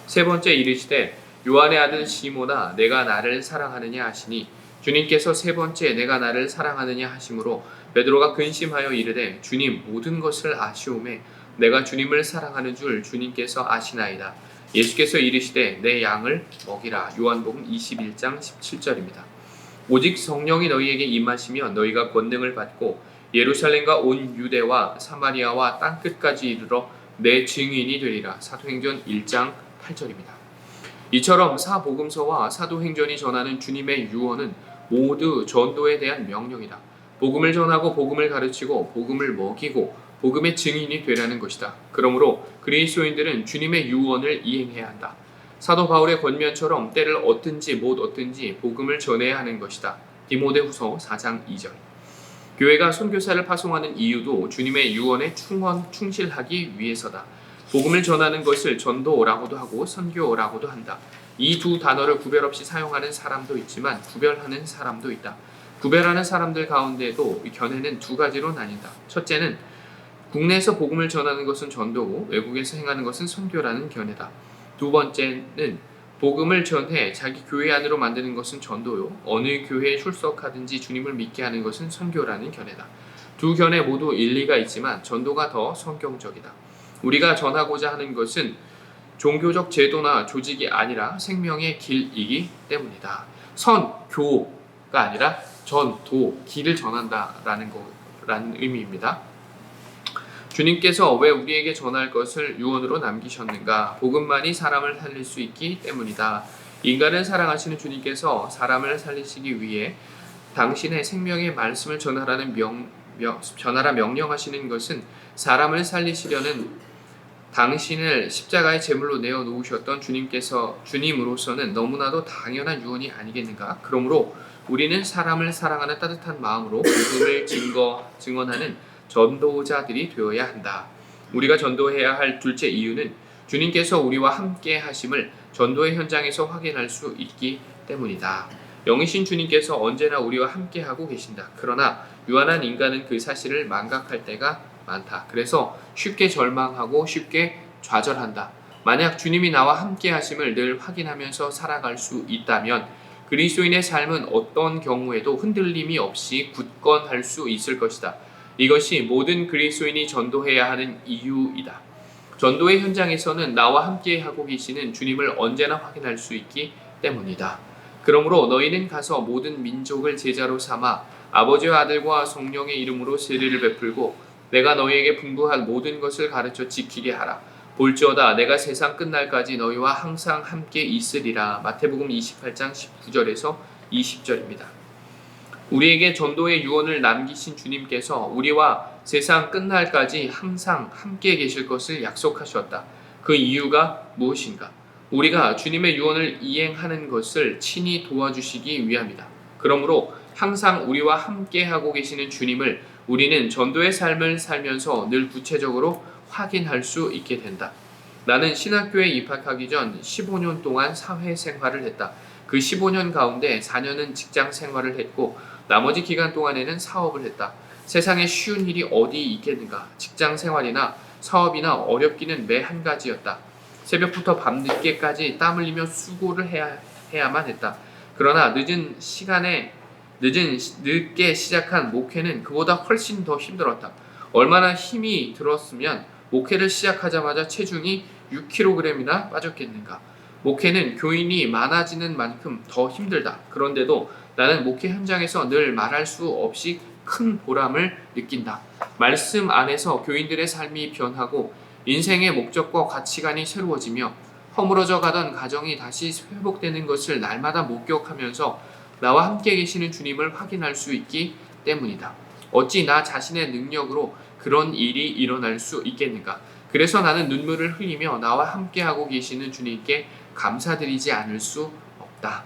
세 번째 이르시되 요한의 아들 시모나 내가 나를 사랑하느냐 하시니 주님께서 세 번째 내가 나를 사랑하느냐 하심으로 베드로가 근심하여 이르되 주님 모든 것을 아시오매 내가 주님을 사랑하는 줄 주님께서 아시나이다. 예수께서 이르시되 내 양을 먹이라. 요한복음 21장 17절입니다. 오직 성령이 너희에게 임하시면 너희가 권능을 받고 예루살렘과 온 유대와 사마리아와 땅끝까지 이르러 내 증인이 되리라. 사도행전 1장 8절입니다. 이처럼 사복음서와 사도행전이 전하는 주님의 유언은 모두 전도에 대한 명령이다. 복음을 전하고 복음을 가르치고 복음을 먹이고 복음의 증인이 되라는 것이다. 그러므로 그리스도인들은 주님의 유언을 이행해야 한다. 사도 바울의 권면처럼 때를 얻든지 못 얻든지 복음을 전해야 하는 것이다. 디모데후서 4장 2절. 교회가 선교사를 파송하는 이유도 주님의 유언에 충실하기 위해서다. 복음을 전하는 것을 전도라고도 하고 선교라고도 한다. 이 두 단어를 구별 없이 사용하는 사람도 있지만 구별하는 사람도 있다. 구별하는 사람들 가운데도 견해는 두 가지로 나뉜다. 첫째는 국내에서 복음을 전하는 것은 전도고 외국에서 행하는 것은 선교라는 견해다. 두 번째는 복음을 전해 자기 교회 안으로 만드는 것은 전도요, 어느 교회에 출석하든지 주님을 믿게 하는 것은 선교라는 견해다. 두 견해 모두 일리가 있지만 전도가 더 성경적이다. 우리가 전하고자 하는 것은 종교적 제도나 조직이 아니라 생명의 길이기 때문이다. 선교가 아니라 전도, 길을 전한다라는 의미입니다. 주님께서 왜 우리에게 전할 것을 유언으로 남기셨는가? 복음만이 사람을 살릴 수 있기 때문이다. 인간을 사랑하시는 주님께서 사람을 살리시기 위해 당신의 생명의 말씀을 전하라 명령하시는 것은 사람을 살리시려는 당신을 십자가의 제물로 내어놓으셨던 주님으로서는 너무나도 당연한 유언이 아니겠는가? 그러므로 우리는 사람을 사랑하는 따뜻한 마음으로 복음을 증언하는 전도자들이 되어야 한다. 우리가 전도해야 할 둘째 이유는 주님께서 우리와 함께 하심을 전도의 현장에서 확인할 수 있기 때문이다. 영이신 주님께서 언제나 우리와 함께 하고 계신다. 그러나 유한한 인간은 그 사실을 망각할 때가 많다. 그래서 쉽게 절망하고 쉽게 좌절한다. 만약 주님이 나와 함께 하심을 늘 확인하면서 살아갈 수 있다면 그리스도인의 삶은 어떤 경우에도 흔들림이 없이 굳건할 수 있을 것이다. 이것이 모든 그리스도인이 전도해야 하는 이유이다. 전도의 현장에서는 나와 함께 하고 계시는 주님을 언제나 확인할 수 있기 때문이다. 그러므로 너희는 가서 모든 민족을 제자로 삼아 아버지와 아들과 성령의 이름으로 세례를 베풀고 내가 너희에게 분부한 모든 것을 가르쳐 지키게 하라. 볼지어다 내가 세상 끝날까지 너희와 항상 함께 있으리라. 마태복음 28장 19절에서 20절입니다. 우리에게 전도의 유언을 남기신 주님께서 우리와 세상 끝날까지 항상 함께 계실 것을 약속하셨다. 그 이유가 무엇인가? 우리가 주님의 유언을 이행하는 것을 친히 도와주시기 위함이다. 그러므로 항상 우리와 함께 하고 계시는 주님을 우리는 전도의 삶을 살면서 늘 구체적으로 확인할 수 있게 된다. 나는 신학교에 입학하기 전 15년 동안 사회생활을 했다. 그 15년 가운데 4년은 직장 생활을 했고 나머지 기간 동안에는 사업을 했다. 세상에 쉬운 일이 어디 있겠는가? 직장 생활이나 사업이나 어렵기는 매 한 가지였다. 새벽부터 밤늦게까지 땀 흘리며 수고를 해야만 했다. 그러나 늦게 시작한 목회는 그보다 훨씬 더 힘들었다. 얼마나 힘이 들었으면 목회를 시작하자마자 체중이 6kg이나 빠졌겠는가. 목회는 교인이 많아지는 만큼 더 힘들다. 그런데도 나는 목회 현장에서 늘 말할 수 없이 큰 보람을 느낀다. 말씀 안에서 교인들의 삶이 변하고 인생의 목적과 가치관이 새로워지며 허물어져 가던 가정이 다시 회복되는 것을 날마다 목격하면서 나와 함께 계시는 주님을 확인할 수 있기 때문이다. 어찌 나 자신의 능력으로 그런 일이 일어날 수 있겠는가? 그래서 나는 눈물을 흘리며 나와 함께하고 계시는 주님께 감사드리지 않을 수 없다.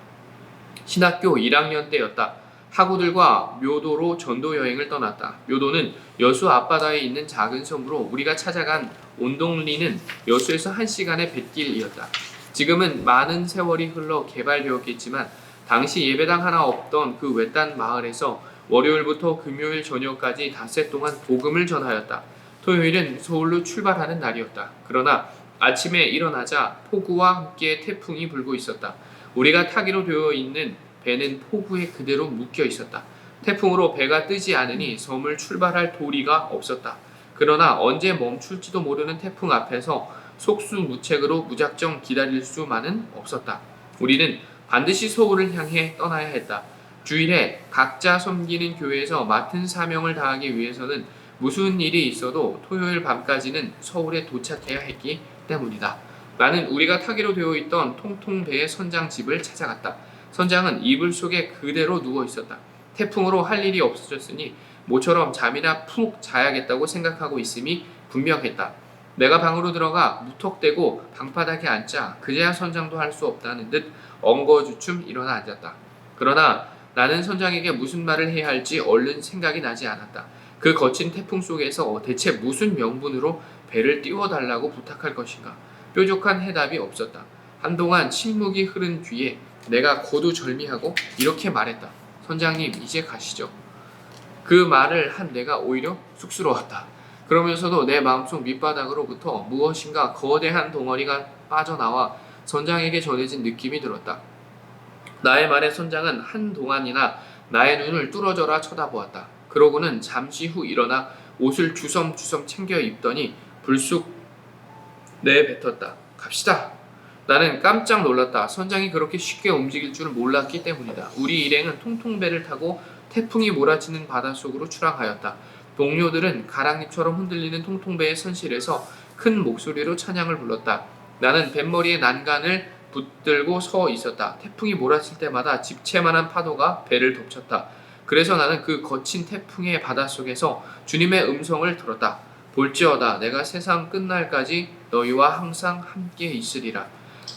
신학교 1학년 때였다. 학우들과 묘도로 전도 여행을 떠났다. 묘도는 여수 앞바다에 있는 작은 섬으로 우리가 찾아간 온동리는 여수에서 1시간의 뱃길이었다. 지금은 많은 세월이 흘러 개발되었겠지만 당시 예배당 하나 없던 그 외딴 마을에서 월요일부터 금요일 저녁까지 닷새 동안 복음을 전하였다. 토요일은 서울로 출발하는 날이었다. 그러나 아침에 일어나자 폭우와 함께 태풍이 불고 있었다. 우리가 타기로 되어 있는 배는 폭우에 그대로 묶여 있었다. 태풍으로 배가 뜨지 않으니 섬을 출발할 도리가 없었다. 그러나 언제 멈출지도 모르는 태풍 앞에서 속수무책으로 무작정 기다릴 수만은 없었다. 우리는 반드시 서울을 향해 떠나야 했다. 주일에 각자 섬기는 교회에서 맡은 사명을 다하기 위해서는 무슨 일이 있어도 토요일 밤까지는 서울에 도착해야 했기 때문이다. 나는 우리가 타기로 되어 있던 통통배의 선장 집을 찾아갔다. 선장은 이불 속에 그대로 누워 있었다. 태풍으로 할 일이 없어졌으니 모처럼 잠이나 푹 자야겠다고 생각하고 있음이 분명했다. 내가 방으로 들어가 무턱대고 방바닥에 앉자 그제야 선장도 할 수 없다는 듯 엉거주춤 일어나 앉았다. 그러나 나는 선장에게 무슨 말을 해야 할지 얼른 생각이 나지 않았다. 그 거친 태풍 속에서 대체 무슨 명분으로 배를 띄워달라고 부탁할 것인가. 뾰족한 해답이 없었다. 한동안 침묵이 흐른 뒤에 내가 고두절미하고 이렇게 말했다. 선장님, 이제 가시죠. 그 말을 한 내가 오히려 쑥스러웠다. 그러면서도 내 마음속 밑바닥으로부터 무엇인가 거대한 덩어리가 빠져나와 선장에게 전해진 느낌이 들었다. 나의 말에 선장은 한동안이나 나의 눈을 뚫어져라 쳐다보았다. 그러고는 잠시 후 일어나 옷을 주섬주섬 챙겨 입더니 불쑥 내뱉었다. 갑시다. 나는 깜짝 놀랐다. 선장이 그렇게 쉽게 움직일 줄은 몰랐기 때문이다. 우리 일행은 통통배를 타고 태풍이 몰아치는 바닷속으로 출항하였다. 동료들은 가랑잎처럼 흔들리는 통통배의 선실에서 큰 목소리로 찬양을 불렀다. 나는 뱃머리에 난간을 붙들고 서 있었다. 태풍이 몰아칠 때마다 집채만한 파도가 배를 덮쳤다. 그래서 나는 그 거친 태풍의 바닷속에서 주님의 음성을 들었다. 볼지어다 내가 세상 끝날까지 너희와 항상 함께 있으리라.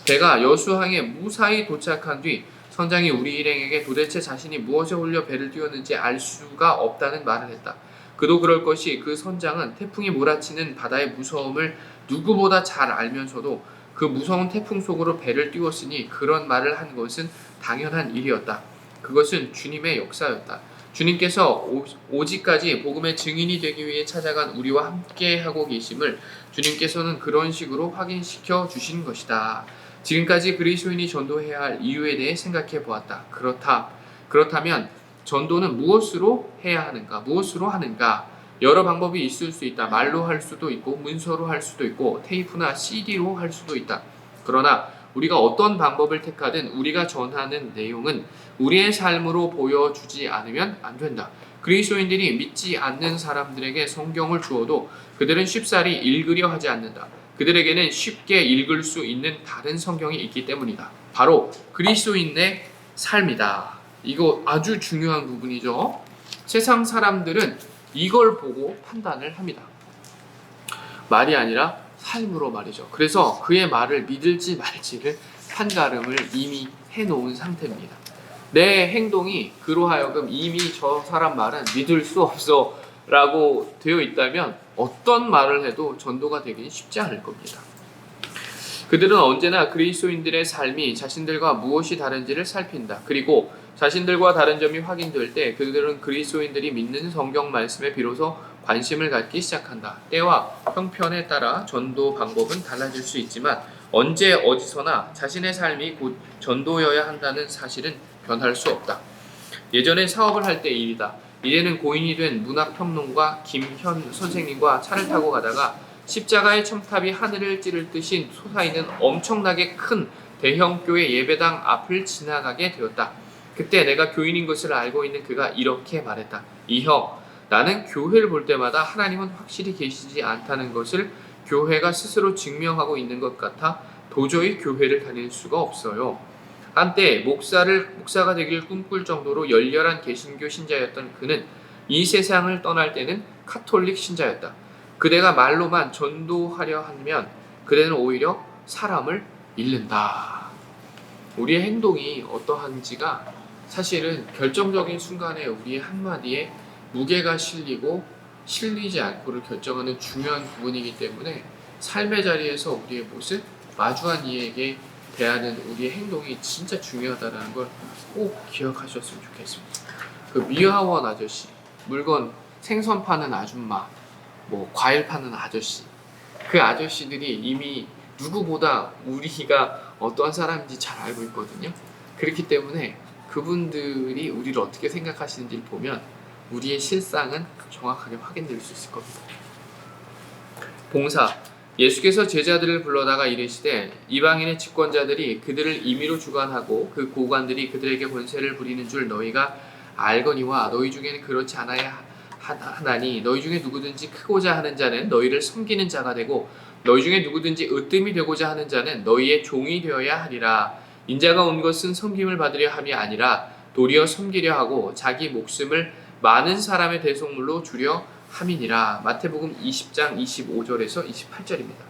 배가 여수항에 무사히 도착한 뒤 선장이 우리 일행에게 도대체 자신이 무엇에 홀려 배를 띄웠는지 알 수가 없다는 말을 했다. 그도 그럴 것이 그 선장은 태풍이 몰아치는 바다의 무서움을 누구보다 잘 알면서도 그 무서운 태풍 속으로 배를 띄웠으니 그런 말을 한 것은 당연한 일이었다. 그것은 주님의 역사였다. 주님께서 오직까지 복음의 증인이 되기 위해 찾아간 우리와 함께하고 계심을 주님께서는 그런 식으로 확인시켜 주신 것이다. 지금까지 그리스도인이 전도해야 할 이유에 대해 생각해 보았다. 그렇다면 전도는 무엇으로 해야 하는가? 무엇으로 하는가? 여러 방법이 있을 수 있다. 말로 할 수도 있고 문서로 할 수도 있고 테이프나 CD로 할 수도 있다. 그러나 우리가 어떤 방법을 택하든 우리가 전하는 내용은 우리의 삶으로 보여주지 않으면 안 된다. 그리스도인들이 믿지 않는 사람들에게 성경을 주어도 그들은 쉽사리 읽으려 하지 않는다. 그들에게는 쉽게 읽을 수 있는 다른 성경이 있기 때문이다. 바로 그리스도인의 삶이다. 이거 아주 중요한 부분이죠. 세상 사람들은 이걸 보고 판단을 합니다. 말이 아니라 삶으로 말이죠. 그래서 그의 말을 믿을지 말지를 판가름을 이미 해놓은 상태입니다. 내 행동이 그로 하여금 이미 저 사람 말은 믿을 수 없어 라고 되어 있다면 어떤 말을 해도 전도가 되기는 쉽지 않을 겁니다. 그들은 언제나 그리스도인들의 삶이 자신들과 무엇이 다른지를 살핀다. 그리고 자신들과 다른 점이 확인될 때 그들은 그리스도인들이 믿는 성경 말씀에 비로소 관심을 갖기 시작한다. 때와 형편에 따라 전도 방법은 달라질 수 있지만 언제 어디서나 자신의 삶이 곧 전도여야 한다는 사실은 변할 수 없다. 예전에 사업을 할 때 일이다. 이제는 고인이 된 문학평론가 김현 선생님과 차를 타고 가다가 십자가의 첨탑이 하늘을 찌를 듯이 솟아있는 엄청나게 큰 대형 교회 예배당 앞을 지나가게 되었다. 그때 내가 교인인 것을 알고 있는 그가 이렇게 말했다. 이형, 나는 교회를 볼 때마다 하나님은 확실히 계시지 않다는 것을 교회가 스스로 증명하고 있는 것 같아 도저히 교회를 다닐 수가 없어요. 한때 목사가 되길 꿈꿀 정도로 열렬한 개신교 신자였던 그는 이 세상을 떠날 때는 카톨릭 신자였다. 그대가 말로만 전도하려 하면 그대는 오히려 사람을 잃는다. 우리의 행동이 어떠한지가 사실은 결정적인 순간에 우리의 한마디에 무게가 실리고 실리지 않고를 결정하는 중요한 부분이기 때문에 삶의 자리에서 우리의 모습, 마주한 이에게 대하는 우리의 행동이 진짜 중요하다는 걸 꼭 기억하셨으면 좋겠습니다. 그 미화원 아저씨, 물건 생선 파는 아줌마, 뭐 과일 파는 아저씨, 그 아저씨들이 이미 누구보다 우리가 어떠한 사람인지 잘 알고 있거든요. 그렇기 때문에 그분들이 우리를 어떻게 생각하시는지를 보면 우리의 실상은 정확하게 확인될 수 있을 겁니다. 봉사. 예수께서 제자들을 불러다가 이르시되 이방인의 집권자들이 그들을 임의로 주관하고 그 고관들이 그들에게 권세를 부리는 줄 너희가 알거니와 너희 중에는 그렇지 않아야 하나니 너희 중에 누구든지 크고자 하는 자는 너희를 섬기는 자가 되고 너희 중에 누구든지 으뜸이 되고자 하는 자는 너희의 종이 되어야 하리라. 인자가 온 것은 섬김을 받으려 함이 아니라 도리어 섬기려 하고 자기 목숨을 많은 사람의 대속물로 주려 함이니라. 마태복음 20장 25절에서 28절입니다.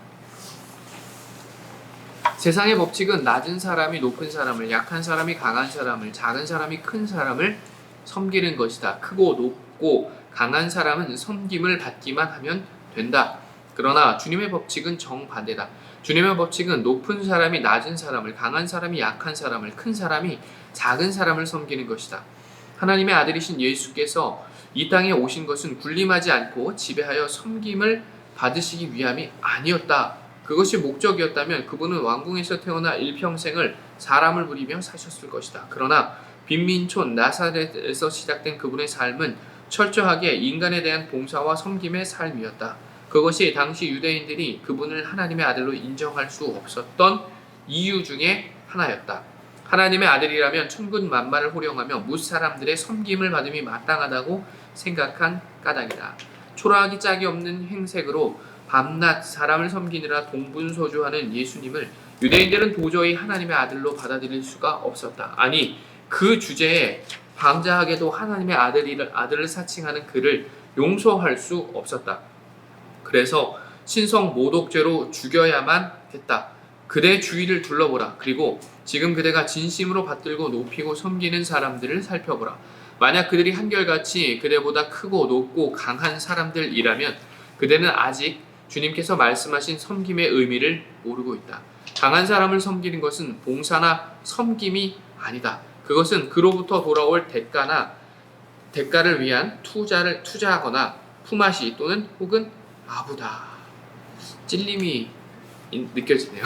세상의 법칙은 낮은 사람이 높은 사람을, 약한 사람이 강한 사람을, 작은 사람이 큰 사람을 섬기는 것이다. 크고 높고 강한 사람은 섬김을 받기만 하면 된다. 그러나 주님의 법칙은 정반대다. 주님의 법칙은 높은 사람이 낮은 사람을, 강한 사람이 약한 사람을, 큰 사람이 작은 사람을 섬기는 것이다. 하나님의 아들이신 예수께서 이 땅에 오신 것은 군림하지 않고 지배하여 섬김을 받으시기 위함이 아니었다. 그것이 목적이었다면 그분은 왕궁에서 태어나 일평생을 사람을 부리며 사셨을 것이다. 그러나 빈민촌 나사렛에서 시작된 그분의 삶은 철저하게 인간에 대한 봉사와 섬김의 삶이었다. 그것이 당시 유대인들이 그분을 하나님의 아들로 인정할 수 없었던 이유 중에 하나였다. 하나님의 아들이라면 천군만마를 호령하며 뭇 사람들의 섬김을 받음이 마땅하다고 생각한 까닭이다. 초라하기 짝이 없는 행색으로 밤낮 사람을 섬기느라 동분서주하는 예수님을 유대인들은 도저히 하나님의 아들로 받아들일 수가 없었다. 아니, 그 주제에 방자하게도 하나님의 아들을 사칭하는 그를 용서할 수 없었다. 그래서 신성 모독죄로 죽여야만 했다. 그대 주위를 둘러보라. 그리고 지금 그대가 진심으로 받들고 높이고 섬기는 사람들을 살펴보라. 만약 그들이 한결같이 그대보다 크고 높고 강한 사람들이라면 그대는 아직 주님께서 말씀하신 섬김의 의미를 모르고 있다. 강한 사람을 섬기는 것은 봉사나 섬김이 아니다. 그것은 그로부터 돌아올 대가를 위한 투자하거나 품앗이 또는 혹은 아부다. 찔림이 느껴지네요.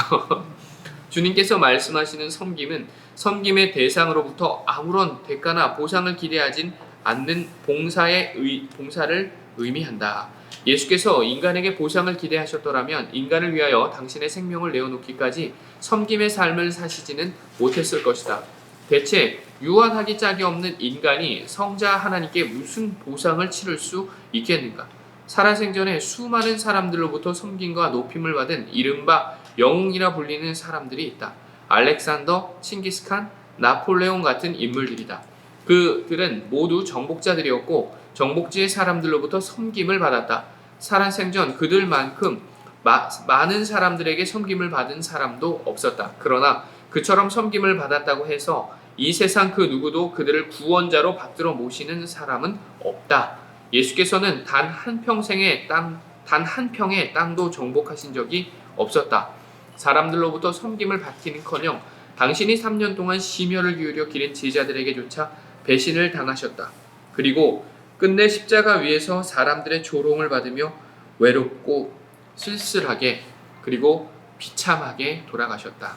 주님께서 말씀하시는 섬김은 섬김의 대상으로부터 아무런 대가나 보상을 기대하진 않는 봉사를 의미한다. 예수께서 인간에게 보상을 기대하셨더라면 인간을 위하여 당신의 생명을 내어놓기까지 섬김의 삶을 사시지는 못했을 것이다. 대체 유한하기 짝이 없는 인간이 성자 하나님께 무슨 보상을 치를 수 있겠는가? 살아생전에 수많은 사람들로부터 섬김과 높임을 받은 이른바 영웅이라 불리는 사람들이 있다. 알렉산더, 칭기스칸, 나폴레옹 같은 인물들이다. 그들은 모두 정복자들이었고 정복지의 사람들로부터 섬김을 받았다. 살아생전 그들만큼 많은 사람들에게 섬김을 받은 사람도 없었다. 그러나 그처럼 섬김을 받았다고 해서 이 세상 그 누구도 그들을 구원자로 받들어 모시는 사람은 없다. 예수께서는 단 한 평의 땅도 정복하신 적이 없었다. 사람들로부터 섬김을 받기는커녕 당신이 3년 동안 심혈을 기울여 기른 제자들에게조차 배신을 당하셨다. 그리고 끝내 십자가 위에서 사람들의 조롱을 받으며 외롭고 쓸쓸하게 그리고 비참하게 돌아가셨다.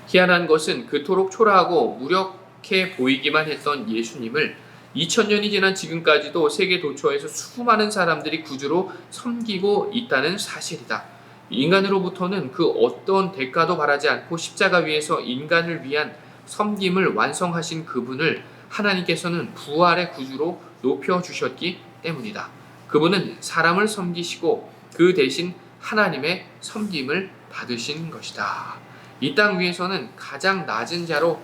희한한 것은 그토록 초라하고 약해 보이기만 했던 예수님을 2000년이 지난 지금까지도 세계 도처에서 수많은 사람들이 구주로 섬기고 있다는 사실이다. 인간으로부터는 그 어떤 대가도 바라지 않고 십자가 위에서 인간을 위한 섬김을 완성하신 그분을 하나님께서는 부활의 구주로 높여주셨기 때문이다. 그분은 사람을 섬기시고 그 대신 하나님의 섬김을 받으신 것이다. 이 땅 위에서는 가장 낮은 자로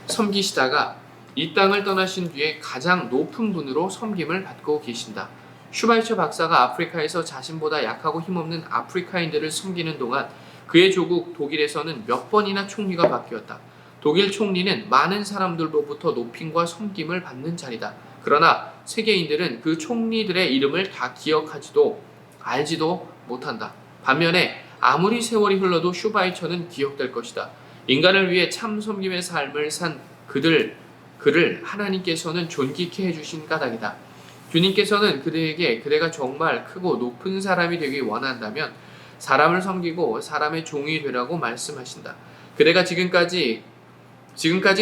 섬기시다가 이 땅을 떠나신 뒤에 가장 높은 분으로 섬김을 받고 계신다. 슈바이처 박사가 아프리카에서 자신보다 약하고 힘없는 아프리카인들을 섬기는 동안 그의 조국 독일에서는 몇 번이나 총리가 바뀌었다. 독일 총리는 많은 사람들로부터 높임과 섬김을 받는 자리다. 그러나 세계인들은 그 총리들의 이름을 다 기억하지도 알지도 못한다. 반면에 아무리 세월이 흘러도 슈바이처는 기억될 것이다. 인간을 위해 참 섬김의 삶을 산 그를 하나님께서는 존귀케 해주신 까닭이다. 주님께서는 그대에게 그대가 정말 크고 높은 사람이 되기 원한다면 사람을 섬기고 사람의 종이 되라고 말씀하신다. 그대가 지금까지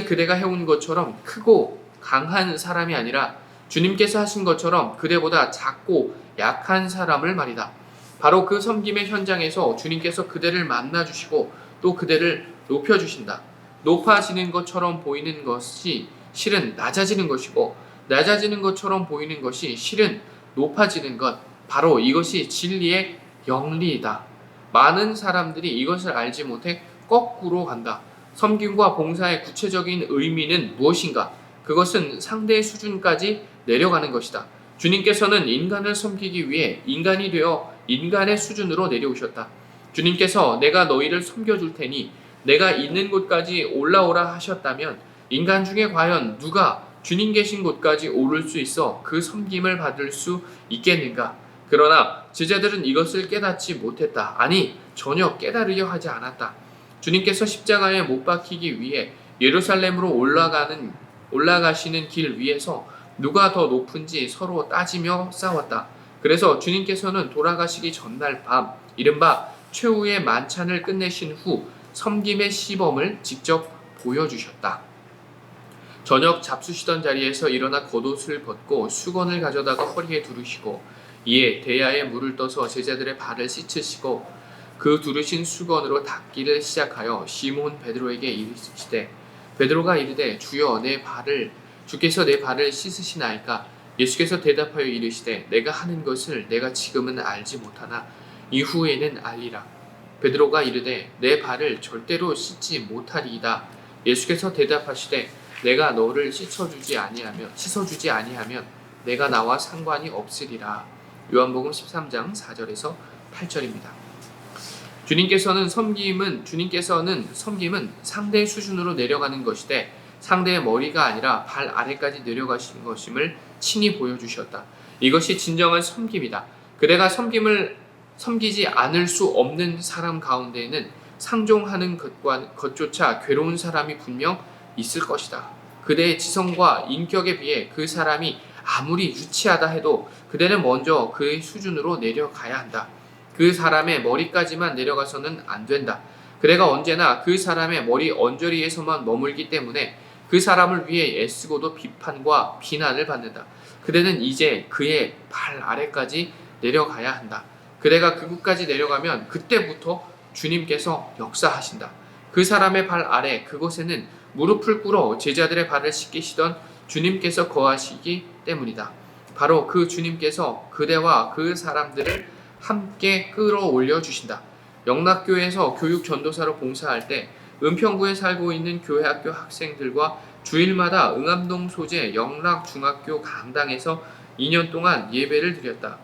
그대가 해온 것처럼 크고 강한 사람이 아니라 주님께서 하신 것처럼 그대보다 작고 약한 사람을 말이다. 바로 그 섬김의 현장에서 주님께서 그대를 만나주시고 또 그대를 높여주신다. 높아지는 것처럼 보이는 것이 실은 낮아지는 것이고 낮아지는 것처럼 보이는 것이 실은 높아지는 것, 바로 이것이 진리의 영리이다. 많은 사람들이 이것을 알지 못해 거꾸로 간다. 섬김과 봉사의 구체적인 의미는 무엇인가? 그것은 상대의 수준까지 내려가는 것이다. 주님께서는 인간을 섬기기 위해 인간이 되어 인간의 수준으로 내려오셨다. 주님께서 내가 너희를 섬겨줄 테니 내가 있는 곳까지 올라오라 하셨다면 인간 중에 과연 누가 주님 계신 곳까지 오를 수 있어 그 섬김을 받을 수 있겠는가? 그러나 제자들은 이것을 깨닫지 못했다. 아니, 전혀 깨달으려 하지 않았다. 주님께서 십자가에 못 박히기 위해 예루살렘으로 올라가시는 길 위에서 누가 더 높은지 서로 따지며 싸웠다. 그래서 주님께서는 돌아가시기 전날 밤, 이른바 최후의 만찬을 끝내신 후 섬김의 시범을 직접 보여주셨다. 저녁 잡수시던 자리에서 일어나 겉옷을 벗고 수건을 가져다가 허리에 두르시고 이에 대야에 물을 떠서 제자들의 발을 씻으시고 그 두르신 수건으로 닦기를 시작하여 시몬 베드로에게 이르시되 베드로가 이르되 주여 주께서 내 발을 씻으시나이까? 예수께서 대답하여 이르시되 내가 하는 것을 내가 지금은 알지 못하나 이후에는 알리라. 베드로가 이르되 내 발을 절대로 씻지 못하리이다. 예수께서 대답하시되 내가 너를 씻어주지 아니하면 내가 나와 상관이 없으리라. 요한복음 13장 4절에서 8절입니다. 주님께서는 섬김은 상대의 수준으로 내려가는 것이되 상대의 머리가 아니라 발 아래까지 내려가신 것임을 친히 보여주셨다. 이것이 진정한 섬김이다. 그대가 섬기지 않을 수 없는 사람 가운데에는 상종하는 것조차 괴로운 사람이 분명 있을 것이다. 그대의 지성과 인격에 비해 그 사람이 아무리 유치하다 해도 그대는 먼저 그의 수준으로 내려가야 한다. 그 사람의 머리까지만 내려가서는 안 된다. 그대가 언제나 그 사람의 머리 언저리에서만 머물기 때문에 그 사람을 위해 애쓰고도 비판과 비난을 받는다. 그대는 이제 그의 발 아래까지 내려가야 한다. 그대가 그곳까지 내려가면 그때부터 주님께서 역사하신다. 그 사람의 발 아래 그곳에는 무릎을 꿇어 제자들의 발을 씻기시던 주님께서 거하시기 때문이다. 바로 그 주님께서 그대와 그 사람들을 함께 끌어올려 주신다. 영락교회에서 교육 전도사로 봉사할 때 은평구에 살고 있는 교회학교 학생들과 주일마다 응암동 소재 영락중학교 강당에서 2년 동안 예배를 드렸다.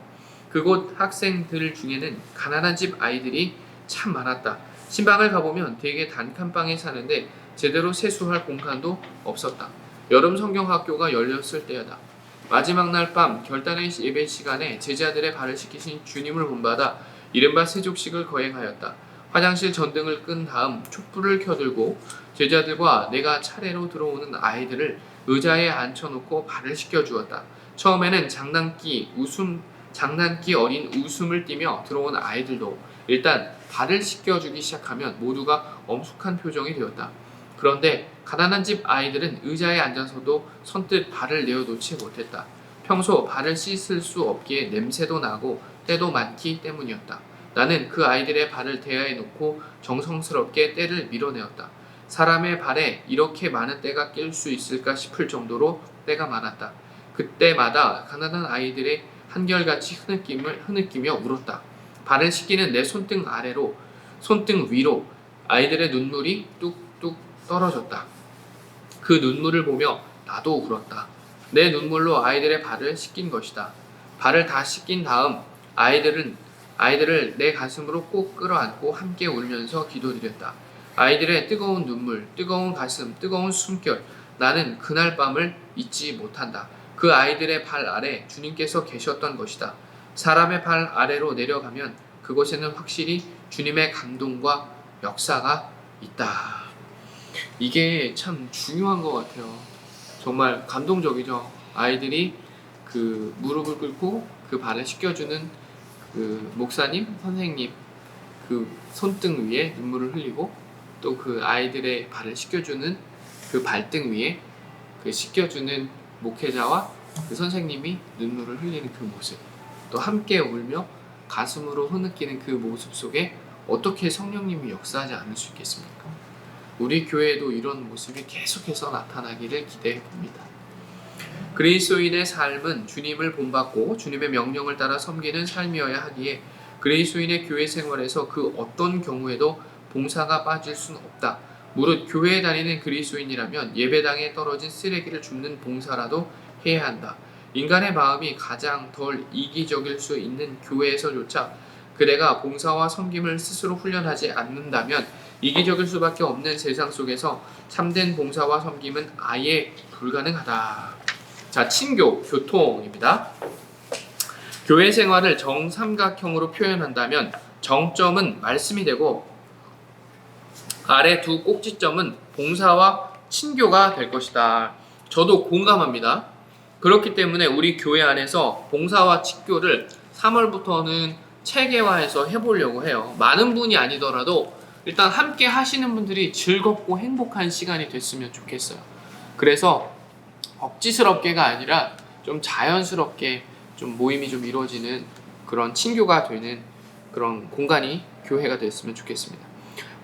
그곳 학생들 중에는 가난한 집 아이들이 참 많았다. 신방을 가보면 되게 단칸방에 사는데 제대로 세수할 공간도 없었다. 여름 성경학교가 열렸을 때였다. 마지막 날 밤 결단의 예배 시간에 제자들의 발을 씻기신 주님을 본받아 이른바 세족식을 거행하였다. 화장실 전등을 끈 다음 촛불을 켜들고 제자들과 내가 차례로 들어오는 아이들을 의자에 앉혀놓고 발을 씻겨주었다. 처음에는 장난기, 장난기 어린 웃음을 띠며 들어온 아이들도 일단 발을 씻겨주기 시작하면 모두가 엄숙한 표정이 되었다. 그런데 가난한 집 아이들은 의자에 앉아서도 선뜻 발을 내어놓지 못했다. 평소 발을 씻을 수 없기에 냄새도 나고 때도 많기 때문이었다. 나는 그 아이들의 발을 대야에 놓고 정성스럽게 때를 밀어내었다. 사람의 발에 이렇게 많은 때가 낄 수 있을까 싶을 정도로 때가 많았다. 그때마다 가난한 아이들의 한결같이 흐느끼며 울었다. 발을 씻기는 내 손등 위로 아이들의 눈물이 뚝뚝 떨어졌다. 그 눈물을 보며 나도 울었다. 내 눈물로 아이들의 발을 씻긴 것이다. 발을 다 씻긴 다음 아이들을 내 가슴으로 꼭 끌어안고 함께 울면서 기도드렸다. 아이들의 뜨거운 눈물, 뜨거운 가슴, 뜨거운 숨결, 나는 그날 밤을 잊지 못한다. 그 아이들의 발 아래 주님께서 계셨던 것이다. 사람의 발 아래로 내려가면 그곳에는 확실히 주님의 감동과 역사가 있다. 이게 참 중요한 것 같아요. 정말 감동적이죠. 아이들이 그 무릎을 꿇고 그 발을 씻겨주는 그 목사님, 선생님 그 손등 위에 눈물을 흘리고 또 그 아이들의 발을 씻겨주는 그 발등 위에 그 씻겨주는 목회자와 그 선생님이 눈물을 흘리는 그 모습, 또 함께 울며 가슴으로 흐느끼는 그 모습 속에 어떻게 성령님이 역사하지 않을 수 있겠습니까? 우리 교회에도 이런 모습이 계속해서 나타나기를 기대해 봅니다. 그리스도인의 삶은 주님을 본받고 주님의 명령을 따라 섬기는 삶이어야 하기에 그리스도인의 교회 생활에서 그 어떤 경우에도 봉사가 빠질 수는 없다. 무릇 교회에 다니는 그리스도인이라면 예배당에 떨어진 쓰레기를 줍는 봉사라도 해야 한다. 인간의 마음이 가장 덜 이기적일 수 있는 교회에서조차 그대가 봉사와 섬김을 스스로 훈련하지 않는다면 이기적일 수밖에 없는 세상 속에서 참된 봉사와 섬김은 아예 불가능하다. 자, 친교, 교통입니다. 교회 생활을 정삼각형으로 표현한다면 정점은 말씀이 되고 아래 두 꼭지점은 봉사와 친교가 될 것이다. 저도 공감합니다. 그렇기 때문에 우리 교회 안에서 봉사와 친교를 3월부터는 체계화해서 해보려고 해요. 많은 분이 아니더라도 일단 함께 하시는 분들이 즐겁고 행복한 시간이 됐으면 좋겠어요. 그래서 억지스럽게가 아니라 좀 자연스럽게 좀 모임이 좀 이루어지는 그런 친교가 되는 그런 공간이 교회가 됐으면 좋겠습니다.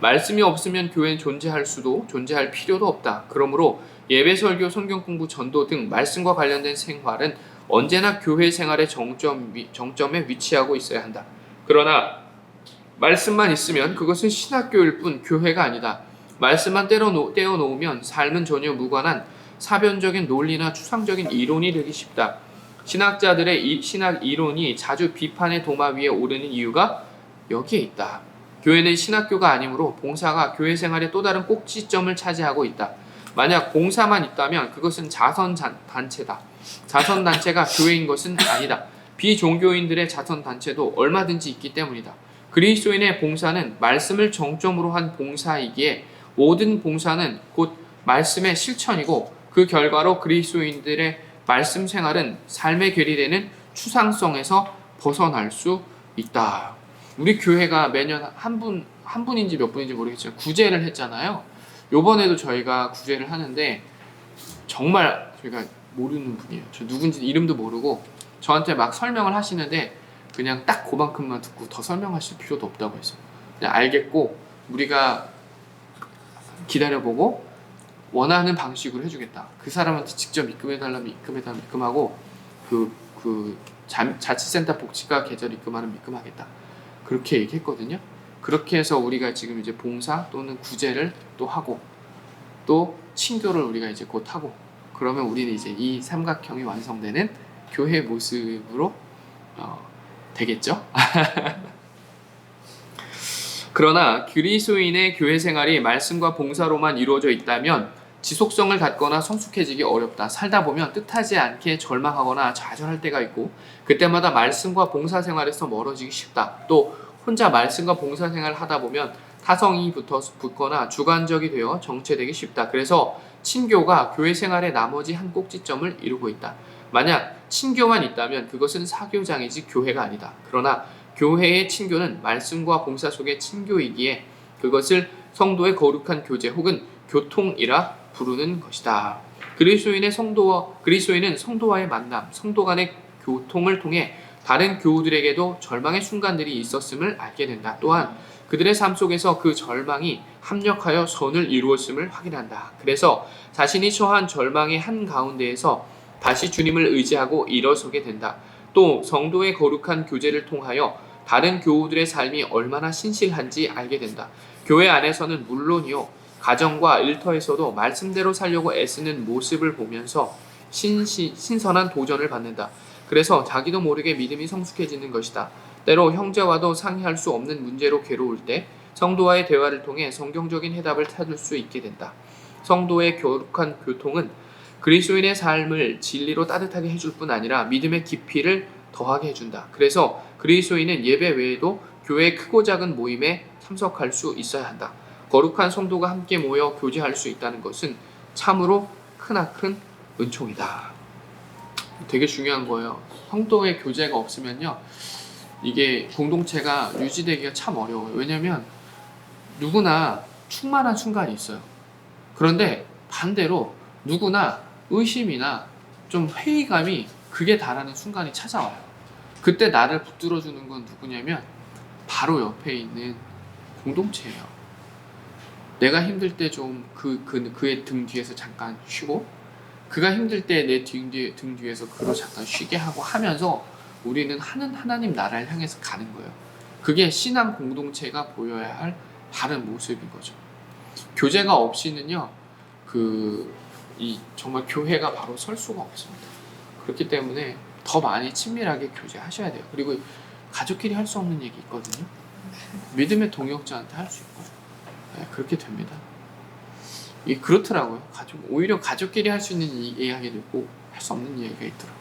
말씀이 없으면 교회는 존재할 필요도 없다. 그러므로 예배 설교, 성경 공부, 전도 등 말씀과 관련된 생활은 언제나 교회 생활의 정점에 위치하고 있어야 한다. 그러나 말씀만 있으면 그것은 신학교일 뿐 교회가 아니다. 말씀만 떼어놓으면 삶은 전혀 무관한 사변적인 논리나 추상적인 이론이 되기 쉽다. 신학자들의 신학 이론이 자주 비판의 도마 위에 오르는 이유가 여기에 있다. 교회는 신학교가 아니므로 봉사가 교회 생활의 또 다른 꼭지점을 차지하고 있다. 만약 봉사만 있다면 그것은 자선단체다. 자선단체가 교회인 것은 아니다. 비종교인들의 자선단체도 얼마든지 있기 때문이다. 그리스도인의 봉사는 말씀을 정점으로 한 봉사이기에 모든 봉사는 곧 말씀의 실천이고 그 결과로 그리스도인들의 말씀 생활은 삶의 괴리되는 추상성에서 벗어날 수 있다. 우리 교회가 매년 한 분인지 몇 분인지 모르겠지만 구제를 했잖아요. 요번에도 저희가 구제를 하는데 정말 저희가 모르는 분이에요. 저 누군지 이름도 모르고 저한테 막 설명을 하시는데 그냥 딱 그만큼만 듣고 더 설명하실 필요도 없다고 했어요. 그냥 알겠고 우리가 기다려보고 원하는 방식으로 해주겠다. 그 사람한테 직접 입금해달라면 입금하고 그 자치센터 복지과 계좌 입금하면 입금하겠다. 그렇게 얘기했거든요. 그렇게 해서 우리가 지금 이제 봉사 또는 구제를 또 하고 또 친교를 우리가 이제 곧 하고 그러면 우리는 이제 이 삼각형이 완성되는 교회 모습으로 되겠죠. 그러나 그리스도인의 교회 생활이 말씀과 봉사로만 이루어져 있다면 지속성을 갖거나 성숙해지기 어렵다. 살다 보면 뜻하지 않게 절망하거나 좌절할 때가 있고 그때마다 말씀과 봉사 생활에서 멀어지기 쉽다. 또 혼자 말씀과 봉사 생활을 하다 보면 타성이 붙거나 주관적이 되어 정체되기 쉽다. 그래서 친교가 교회 생활의 나머지 한 꼭지점을 이루고 있다. 만약 친교만 있다면 그것은 사교장이지 교회가 아니다. 그러나 교회의 친교는 말씀과 봉사 속의 친교이기에 그것을 성도의 거룩한 교제 혹은 교통이라 부르는 것이다. 그리스도인은 성도와의 만남, 성도 간의 교통을 통해 다른 교우들에게도 절망의 순간들이 있었음을 알게 된다. 또한 그들의 삶 속에서 그 절망이 합력하여 선을 이루었음을 확인한다. 그래서 자신이 처한 절망의 한가운데에서 다시 주님을 의지하고 일어서게 된다. 또 성도의 거룩한 교제를 통하여 다른 교우들의 삶이 얼마나 신실한지 알게 된다. 교회 안에서는 물론이요, 가정과 일터에서도 말씀대로 살려고 애쓰는 모습을 보면서 신선한 도전을 받는다. 그래서 자기도 모르게 믿음이 성숙해지는 것이다. 때로 형제와도 상의할 수 없는 문제로 괴로울 때 성도와의 대화를 통해 성경적인 해답을 찾을 수 있게 된다. 성도의 거룩한 교통은 그리스도인의 삶을 진리로 따뜻하게 해줄 뿐 아니라 믿음의 깊이를 더하게 해준다. 그래서 그리스도인은 예배 외에도 교회의 크고 작은 모임에 참석할 수 있어야 한다. 거룩한 성도가 함께 모여 교제할 수 있다는 것은 참으로 크나큰 은총이다. 되게 중요한 거예요. 성도의 교제가 없으면요, 이게 공동체가 유지되기가 참 어려워요. 왜냐면 누구나 충만한 순간이 있어요. 그런데 반대로 누구나 의심이나 좀 회의감이 극에 달하는 순간이 찾아와요. 그때 나를 붙들어주는 건 누구냐면 바로 옆에 있는 공동체예요. 내가 힘들 때 좀 그의 등 뒤에서 잠깐 쉬고, 그가 힘들 때 내 등 뒤에서 그로 잠깐 쉬게 하고 하면서 우리는 하나님 나라를 향해서 가는 거예요. 그게 신앙 공동체가 보여야 할 다른 모습인 거죠. 교제가 없이는요, 정말 교회가 바로 설 수가 없습니다. 그렇기 때문에 더 많이 친밀하게 교제하셔야 돼요. 그리고 가족끼리 할 수 없는 얘기 있거든요. 믿음의 동역자한테 할 수 있고요. 네, 그렇게 됩니다. 그렇더라고요. 오히려 가족끼리 할 수 있는 이야기도 있고 할 수 없는 이야기가 있더라고요.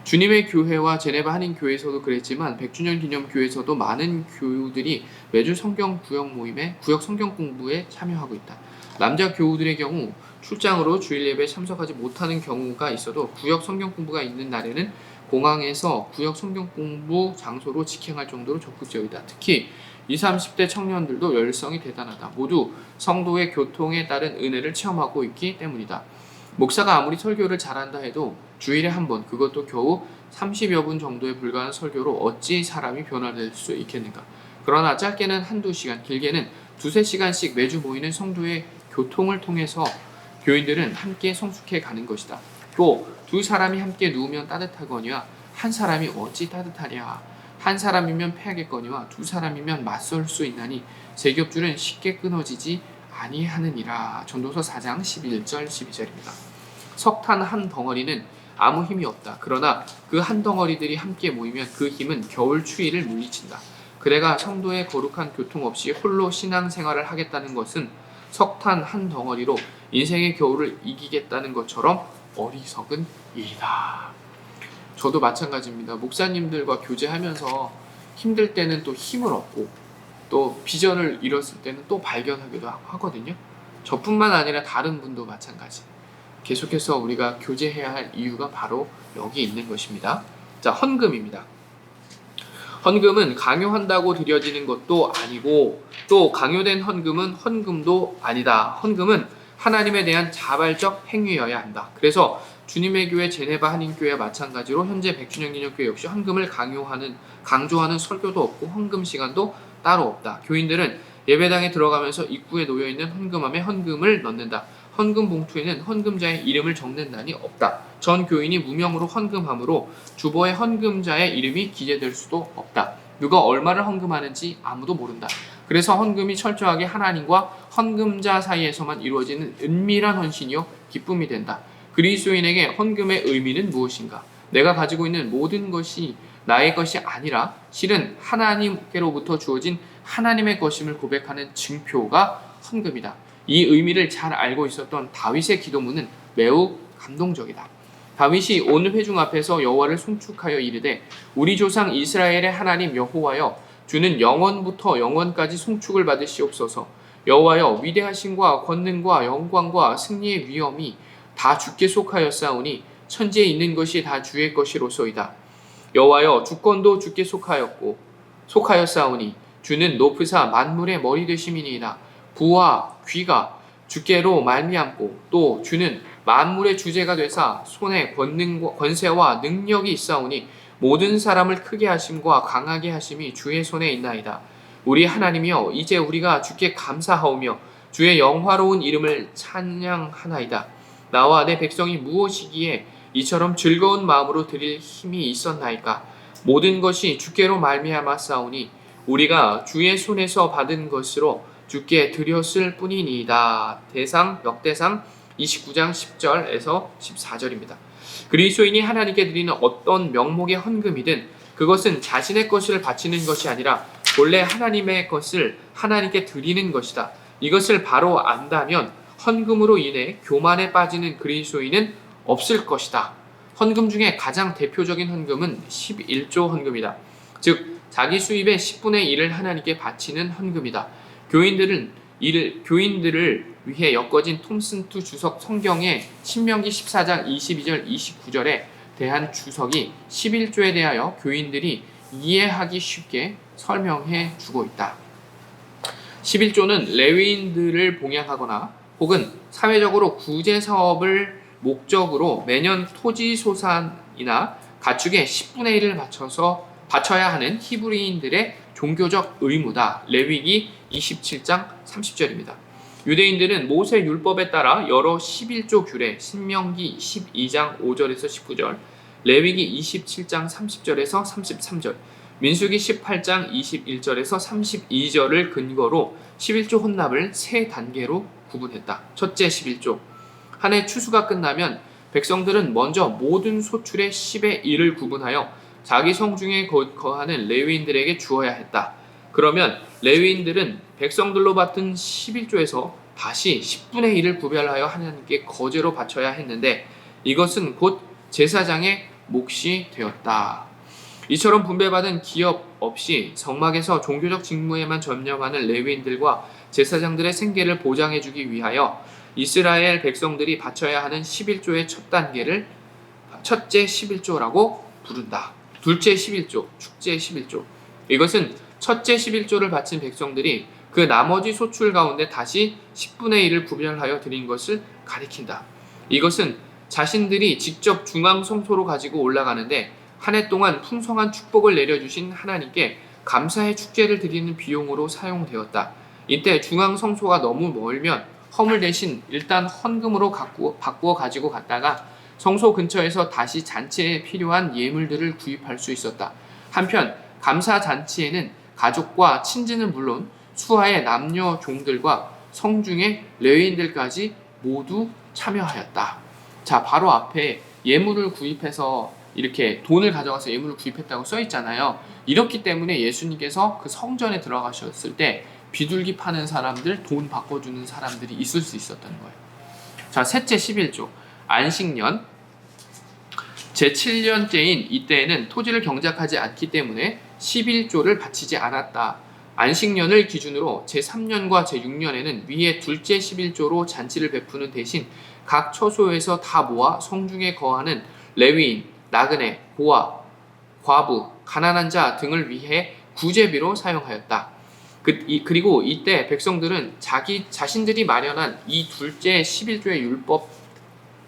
주님의 교회와 제네바 한인 교회에서도 그랬지만 100주년 기념 교회에서도 많은 교우들이 매주 성경 구역 모임에 구역 성경 공부에 참여하고 있다. 남자 교우들의 경우 출장으로 주일 예배에 참석하지 못하는 경우가 있어도 구역 성경 공부가 있는 날에는 공항에서 구역 성경 공부 장소로 직행할 정도로 적극적이다. 특히 20, 30대 청년들도 열성이 대단하다. 모두 성도의 교통에 따른 은혜를 체험하고 있기 때문이다. 목사가 아무리 설교를 잘한다 해도 주일에 한 번, 그것도 겨우 30여 분 정도에 불과한 설교로 어찌 사람이 변화될 수 있겠는가. 그러나 짧게는 한두 시간, 길게는 두세 시간씩 매주 모이는 성도의 교통을 통해서 교인들은 함께 성숙해 가는 것이다. 또 두 사람이 함께 누우면 따뜻하거니와 한 사람이 어찌 따뜻하랴. 한 사람이면 패하겠거니와 두 사람이면 맞설 수 있나니 세 겹줄은 쉽게 끊어지지 아니하느니라. 전도서 4장 11절 12절입니다. 석탄 한 덩어리는 아무 힘이 없다. 그러나 그 한 덩어리들이 함께 모이면 그 힘은 겨울 추위를 물리친다. 그대가 성도의 거룩한 교통 없이 홀로 신앙생활을 하겠다는 것은 석탄 한 덩어리로 인생의 겨울을 이기겠다는 것처럼 어리석은 일이다. 저도 마찬가지입니다. 목사님들과 교제하면서 힘들 때는 또 힘을 얻고 또 비전을 잃었을 때는 또 발견하기도 하거든요. 저뿐만 아니라 다른 분도 마찬가지. 계속해서 우리가 교제해야 할 이유가 바로 여기 있는 것입니다. 자, 헌금입니다. 헌금은 강요한다고 드려지는 것도 아니고 또 강요된 헌금은 헌금도 아니다. 헌금은 하나님에 대한 자발적 행위여야 한다. 그래서 주님의 교회 제네바 한인교회와 마찬가지로 현재 100주년 기념교회 역시 헌금을 강조하는 설교도 없고 헌금 시간도 따로 없다. 교인들은 예배당에 들어가면서 입구에 놓여있는 헌금함에 헌금을 넣는다. 헌금 봉투에는 헌금자의 이름을 적는 란이 없다. 전 교인이 무명으로 헌금함으로 주보에 헌금자의 이름이 기재될 수도 없다. 누가 얼마를 헌금하는지 아무도 모른다. 그래서 헌금이 철저하게 하나님과 헌금자 사이에서만 이루어지는 은밀한 헌신이요 기쁨이 된다. 그리스도인에게 헌금의 의미는 무엇인가? 내가 가지고 있는 모든 것이 나의 것이 아니라 실은 하나님께로부터 주어진 하나님의 것임을 고백하는 증표가 헌금이다. 이 의미를 잘 알고 있었던 다윗의 기도문은 매우 감동적이다. 다윗이 온 회중 앞에서 여호와를 송축하여 이르되 우리 조상 이스라엘의 하나님 여호와여, 주는 영원부터 영원까지 송축을 받으시옵소서. 여호와여, 위대하심과 권능과 영광과 승리의 위엄이 다 주께 속하였사오니 천지에 있는 것이 다 주의 것이로소이다. 여호와여, 주권도 주께 속하였사오니 주는 높으사 만물의 머리 되심이니이다. 부와 귀가 주께로 말미암고 또 주는 만물의 주제가 되사 손에 권세와 능력이 있사오니 모든 사람을 크게 하심과 강하게 하심이 주의 손에 있나이다. 우리 하나님이여, 이제 우리가 주께 감사하오며 주의 영화로운 이름을 찬양하나이다. 나와 내 백성이 무엇이기에 이처럼 즐거운 마음으로 드릴 힘이 있었나이까? 모든 것이 주께로 말미암았사오니 우리가 주의 손에서 받은 것으로 주께 드렸을 뿐이니이다. 대상 역대상 29장 10절에서 14절입니다. 그리스도인이 하나님께 드리는 어떤 명목의 헌금이든 그것은 자신의 것을 바치는 것이 아니라 본래 하나님의 것을 하나님께 드리는 것이다. 이것을 바로 안다면 헌금으로 인해 교만에 빠지는 그리스도인은 없을 것이다. 헌금 중에 가장 대표적인 헌금은 11조 헌금이다. 즉 자기 수입의 10분의 1을 하나님께 바치는 헌금이다. 교인들을 위해 엮어진 톰슨투 주석 성경의 신명기 14장 22절 29절에 대한 주석이 11조에 대하여 교인들이 이해하기 쉽게 설명해 주고 있다. 11조는 레위인들을 봉양하거나 혹은 사회적으로 구제 사업을 목적으로 매년 토지 소산이나 가축의 10분의 1을 바쳐야 하는 히브리인들의 종교적 의무다. 레위기 27장 30절입니다. 유대인들은 모세 율법에 따라 여러 11조 규례, 신명기 12장 5절에서 19절, 레위기 27장 30절에서 33절, 민수기 18장 21절에서 32절을 근거로 11조 헌납을 세 단계로 구분했다. 첫째 11조. 한 해 추수가 끝나면 백성들은 먼저 모든 소출의 10의 1을 구분하여 자기 성중에 거하는 레위인들에게 주어야 했다. 그러면 레위인들은 백성들로 받은 11조에서 다시 10분의 1을 구별하여 하나님께 거제로 바쳐야 했는데 이것은 곧 제사장의 몫이 되었다. 이처럼 분배받은 기업 없이 성막에서 종교적 직무에만 전념하는 레위인들과 제사장들의 생계를 보장해주기 위하여 이스라엘 백성들이 바쳐야 하는 11조의 첫 단계를 첫째 11조라고 부른다. 둘째 11조, 축제 11조. 이것은 첫째 11조를 바친 백성들이 그 나머지 소출 가운데 다시 10분의 1을 구별하여 드린 것을 가리킨다. 이것은 자신들이 직접 중앙 성소로 가지고 올라가는데 한 해 동안 풍성한 축복을 내려주신 하나님께 감사의 축제를 드리는 비용으로 사용되었다. 이때 중앙 성소가 너무 멀면 허물 대신 일단 헌금으로 바꾸어 가지고 갔다가 성소 근처에서 다시 잔치에 필요한 예물들을 구입할 수 있었다. 한편 감사 잔치에는 가족과 친지는 물론 수하의 남녀 종들과 성중의 레위인들까지 모두 참여하였다. 자, 바로 앞에 예물을 구입해서 이렇게 돈을 가져가서 예물을 구입했다고 써 있잖아요. 이렇기 때문에 예수님께서 그 성전에 들어가셨을 때 비둘기 파는 사람들, 돈 바꿔주는 사람들이 있을 수 있었던 거예요. 자, 셋째 11조 안식년 제7년째인 이때에는 토지를 경작하지 않기 때문에 11조를 바치지 않았다. 안식년을 기준으로 제3년과 제6년에는 위에 둘째 11조로 잔치를 베푸는 대신 각 처소에서 다 모아 성중에 거하는 레위인, 나그네, 고아, 과부, 가난한 자 등을 위해 구제비로 사용하였다. 그리고 이때 백성들은 자신들이 마련한 이 둘째 11조의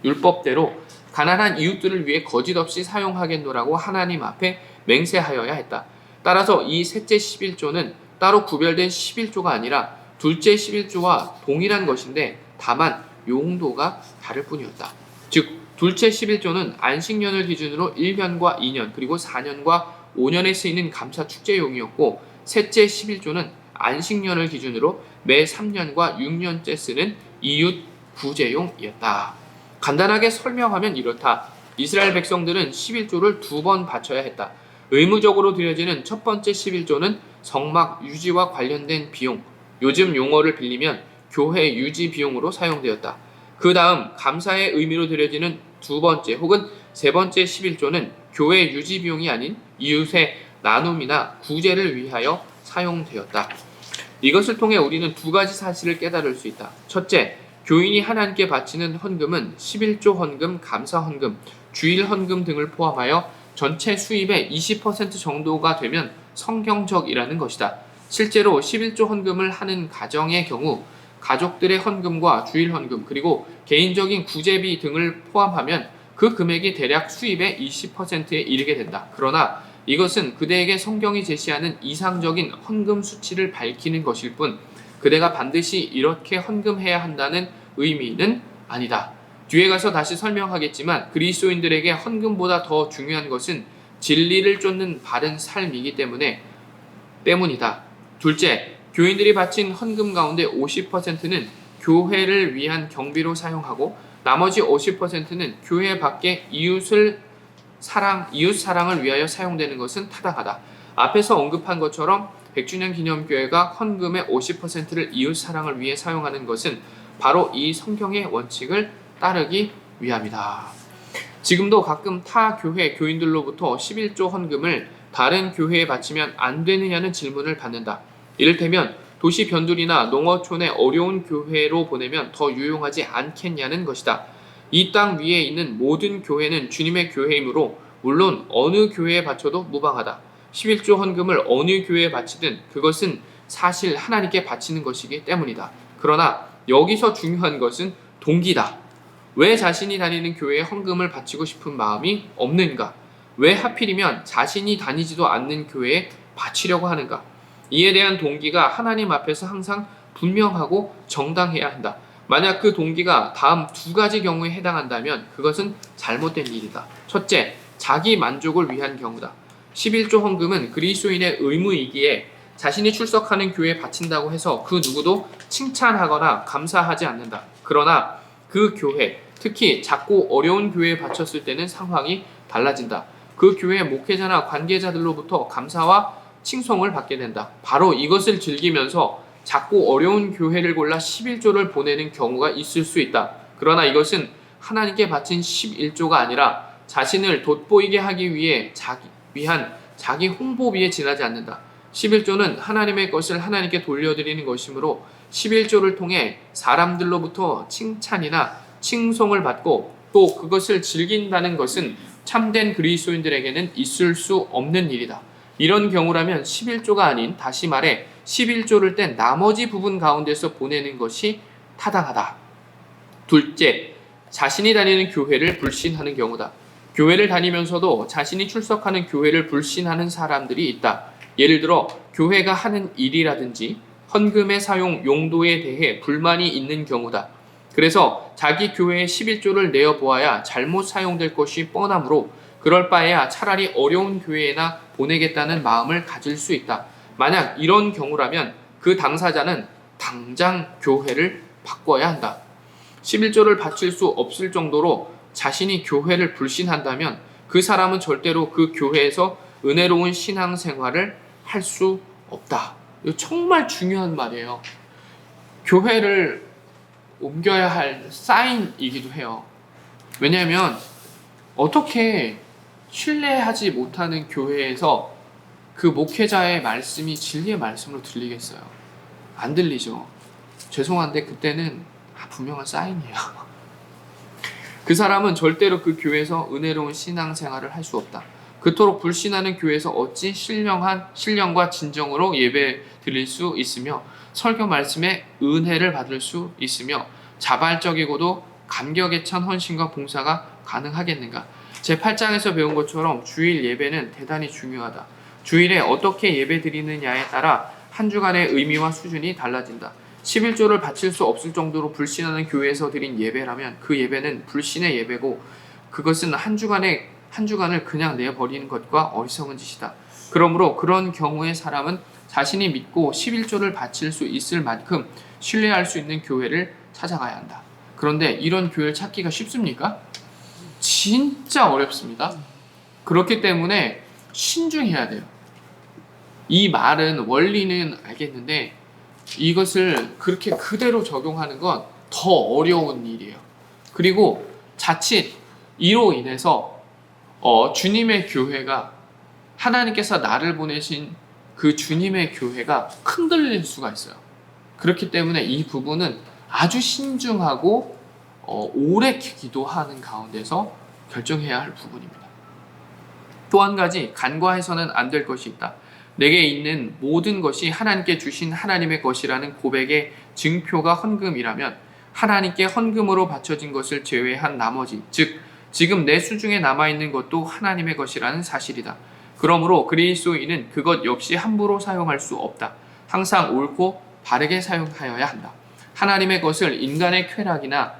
율법대로 가난한 이웃들을 위해 거짓없이 사용하겠노라고 하나님 앞에 맹세하여야 했다. 따라서 이 셋째 11조는 따로 구별된 11조가 아니라 둘째 11조와 동일한 것인데 다만 용도가 다를 뿐이었다. 즉 둘째 11조는 안식년을 기준으로 1년과 2년 그리고 4년과 5년에 쓰이는 감사 축제용이었고 셋째 11조는 안식년을 기준으로 매 3년과 6년째 쓰는 이웃 구제용이었다. 간단하게 설명하면 이렇다. 이스라엘 백성들은 11조를 2번 바쳐야 했다. 의무적으로 드려지는 첫 번째 11조는 성막 유지와 관련된 비용, 요즘 용어를 빌리면 교회 유지 비용으로 사용되었다. 그 다음 감사의 의미로 드려지는 두 번째 혹은 세 번째 11조는 교회 유지 비용이 아닌 이웃의 나눔이나 구제를 위하여 사용되었다. 이것을 통해 우리는 두 가지 사실을 깨달을 수 있다. 첫째, 교인이 하나님께 바치는 헌금은 11조 헌금, 감사 헌금, 주일 헌금 등을 포함하여 전체 수입의 20% 정도가 되면 성경적이라는 것이다. 실제로 11조 헌금을 하는 가정의 경우 가족들의 헌금과 주일 헌금 그리고 개인적인 구제비 등을 포함하면 그 금액이 대략 수입의 20%에 이르게 된다. 그러나 이것은 그대에게 성경이 제시하는 이상적인 헌금 수치를 밝히는 것일 뿐 그대가 반드시 이렇게 헌금해야 한다는 의미는 아니다. 뒤에 가서 다시 설명하겠지만 그리스도인들에게 헌금보다 더 중요한 것은 진리를 쫓는 바른 삶이기 때문이다. 둘째, 교인들이 바친 헌금 가운데 50%는 교회를 위한 경비로 사용하고 나머지 50%는 교회 밖에 이웃 사랑을 위하여 사용되는 것은 타당하다. 앞에서 언급한 것처럼 100주년 기념교회가 헌금의 50%를 이웃 사랑을 위해 사용하는 것은 바로 이 성경의 원칙을 따르기 위함이다. 지금도 가끔 타 교회 교인들로부터 11조 헌금을 다른 교회에 바치면 안 되느냐는 질문을 받는다. 이를테면 도시 변두리나 농어촌의 어려운 교회로 보내면 더 유용하지 않겠냐는 것이다. 이 땅 위에 있는 모든 교회는 주님의 교회이므로 물론 어느 교회에 바쳐도 무방하다. 11조 헌금을 어느 교회에 바치든 그것은 사실 하나님께 바치는 것이기 때문이다. 그러나 여기서 중요한 것은 동기다. 왜 자신이 다니는 교회에 헌금을 바치고 싶은 마음이 없는가? 왜 하필이면 자신이 다니지도 않는 교회에 바치려고 하는가? 이에 대한 동기가 하나님 앞에서 항상 분명하고 정당해야 한다. 만약 그 동기가 다음 두 가지 경우에 해당한다면 그것은 잘못된 일이다. 첫째, 자기 만족을 위한 경우다. 11조 헌금은 그리스도인의 의무이기에 자신이 출석하는 교회에 바친다고 해서 그 누구도 칭찬하거나 감사하지 않는다. 그러나 그 교회, 특히 작고 어려운 교회에 바쳤을 때는 상황이 달라진다. 그 교회의 목회자나 관계자들로부터 감사와 칭송을 받게 된다. 바로 이것을 즐기면서 작고 어려운 교회를 골라 11조를 보내는 경우가 있을 수 있다. 그러나 이것은 하나님께 바친 11조가 아니라 자신을 돋보이게 하기 위해 자기 홍보비에 지나지 않는다. 11조는 하나님의 것을 하나님께 돌려드리는 것이므로 11조를 통해 사람들로부터 칭찬이나 칭송을 받고 또 그것을 즐긴다는 것은 참된 그리스도인들에게는 있을 수 없는 일이다. 이런 경우라면 11조가 아닌 다시 말해 11조를 뗀 나머지 부분 가운데서 보내는 것이 타당하다. 둘째, 자신이 다니는 교회를 불신하는 경우다. 교회를 다니면서도 자신이 출석하는 교회를 불신하는 사람들이 있다. 예를 들어 교회가 하는 일이라든지 헌금의 사용 용도에 대해 불만이 있는 경우다. 그래서 자기 교회에 11조를 내어보아야 잘못 사용될 것이 뻔하므로 그럴 바에야 차라리 어려운 교회에나 보내겠다는 마음을 가질 수 있다. 만약 이런 경우라면 그 당사자는 당장 교회를 바꿔야 한다. 11조를 바칠 수 없을 정도로 자신이 교회를 불신한다면 그 사람은 절대로 그 교회에서 은혜로운 신앙생활을 할 수 없다. 이거 정말 중요한 말이에요. 교회를 옮겨야 할 사인이기도 해요. 왜냐하면 어떻게 신뢰하지 못하는 교회에서 그 목회자의 말씀이 진리의 말씀으로 들리겠어요? 안 들리죠. 죄송한데 그때는 분명한 사인이에요. 그 사람은 절대로 그 교회에서 은혜로운 신앙생활을 할 수 없다. 그토록 불신하는 교회에서 어찌 신령과 진정으로 예배 드릴 수 있으며 설교 말씀에 은혜를 받을 수 있으며 자발적이고도 감격에 찬 헌신과 봉사가 가능하겠는가? 제8장에서 배운 것처럼 주일 예배는 대단히 중요하다. 주일에 어떻게 예배 드리느냐에 따라 한 주간의 의미와 수준이 달라진다. 11조를 바칠 수 없을 정도로 불신하는 교회에서 드린 예배라면 그 예배는 불신의 예배고 그것은 한 주간을 그냥 내버리는 것과 어리석은 짓이다. 그러므로 그런 경우의 사람은 자신이 믿고 11조를 바칠 수 있을 만큼 신뢰할 수 있는 교회를 찾아가야 한다. 그런데 이런 교회를 찾기가 쉽습니까? 진짜 어렵습니다. 그렇기 때문에 신중해야 돼요. 이 말은 원리는 알겠는데 이것을 그렇게 그대로 적용하는 건 더 어려운 일이에요. 그리고 자칫 이로 인해서 주님의 교회가 하나님께서 나를 보내신 그 주님의 교회가 흔들릴 수가 있어요. 그렇기 때문에 이 부분은 아주 신중하고 오래 기도하는 가운데서 결정해야 할 부분입니다. 또 한 가지 간과해서는 안 될 것이 있다. 내게 있는 모든 것이 하나님께 주신 하나님의 것이라는 고백의 증표가 헌금이라면 하나님께 헌금으로 바쳐진 것을 제외한 나머지, 즉 지금 내 수중에 남아있는 것도 하나님의 것이라는 사실이다. 그러므로 그리스도인은 그것 역시 함부로 사용할 수 없다. 항상 옳고 바르게 사용하여야 한다. 하나님의 것을 인간의 쾌락이나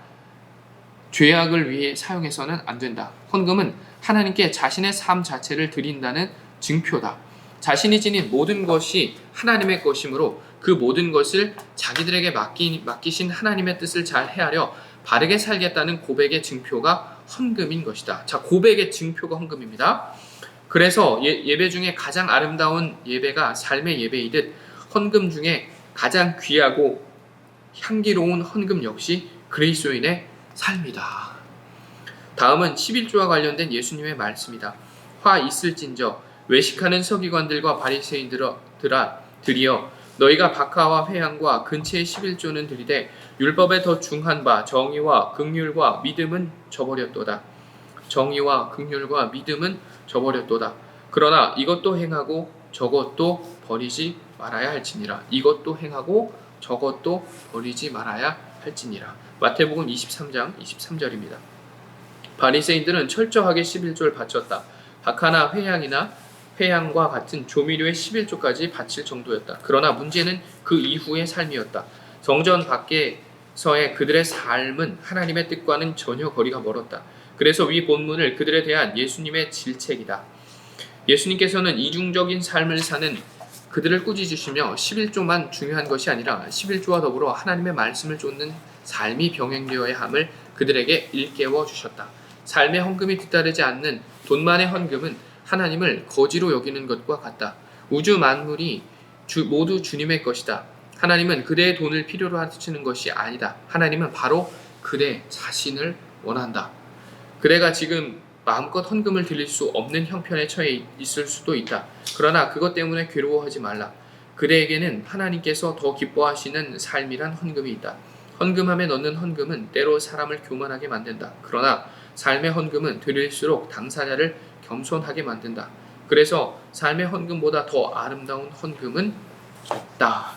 죄악을 위해 사용해서는 안 된다. 헌금은 하나님께 자신의 삶 자체를 드린다는 증표다. 자신이 지닌 모든 것이 하나님의 것이므로 그 모든 것을 자기들에게 맡기신 하나님의 뜻을 잘 헤아려 바르게 살겠다는 고백의 증표가 헌금인 것이다. 자, 고백의 증표가 헌금입니다. 그래서 예배 중에 가장 아름다운 예배가 삶의 예배이듯 헌금 중에 가장 귀하고 향기로운 헌금 역시 그리스도인의 삶이다. 다음은 11조와 관련된 예수님의 말씀이다. 화 있을진저 외식하는 서기관들과 바리새인들아 들이여 너희가 박하와 회향과 근체의 11조는 들이되 율법에 더 중한 바 정의와 긍휼과 믿음은 저버렸도다. 정의와 긍휼과 믿음은 저버렸도다. 그러나 이것도 행하고 저것도 버리지 말아야 할지니라. 이것도 행하고 저것도 버리지 말아야 할지니라. 마태복음 23장 23절입니다. 바리새인들은 철저하게 11조를 바쳤다. 박하나 회향과 같은 조미료의 11조까지 바칠 정도였다. 그러나 문제는 그 이후의 삶이었다. 성전 밖에서의 그들의 삶은 하나님의 뜻과는 전혀 거리가 멀었다. 그래서 위 본문을 그들에 대한 예수님의 질책이다. 예수님께서는 이중적인 삶을 사는 그들을 꾸짖으시며 11조만 중요한 것이 아니라 11조와 더불어 하나님의 말씀을 쫓는 삶이 병행되어야 함을 그들에게 일깨워 주셨다. 삶의 헌금이 뒤따르지 않는 돈만의 헌금은 하나님을 거지로 여기는 것과 같다. 우주 만물이 모두 주님의 것이다. 하나님은 그대의 돈을 필요로 하시는 것이 아니다. 하나님은 바로 그대 자신을 원한다. 그대가 지금 마음껏 헌금을 드릴 수 없는 형편에 처해 있을 수도 있다. 그러나 그것 때문에 괴로워하지 말라. 그대에게는 하나님께서 더 기뻐하시는 삶이란 헌금이 있다. 헌금함에 넣는 헌금은 때로 사람을 교만하게 만든다. 그러나 삶의 헌금은 드릴수록 당사자를 겸손하게 만든다. 그래서 삶의 헌금보다 더 아름다운 헌금은 없다.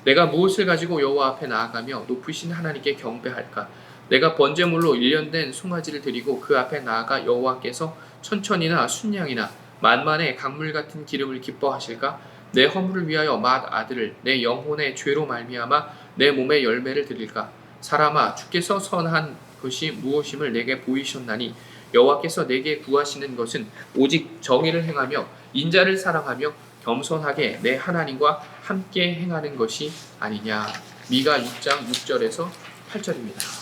내가 무엇을 가지고 여호와 앞에 나아가며 높으신 하나님께 경배할까? 내가 번제물로 1년 된 송아지를 드리고 그 앞에 나아가 여호와께서 천천이나 순양이나 만만의 강물 같은 기름을 기뻐하실까? 내 허물을 위하여 맏 아들을 내 영혼의 죄로 말미암아 내 몸의 열매를 드릴까? 사람아, 주께서 선한 것이 무엇임을 내게 보이셨나니 여호와께서 내게 구하시는 것은 오직 정의를 행하며 인자를 사랑하며 겸손하게 내 하나님과 함께 행하는 것이 아니냐. 미가 6장 6절에서 8절입니다.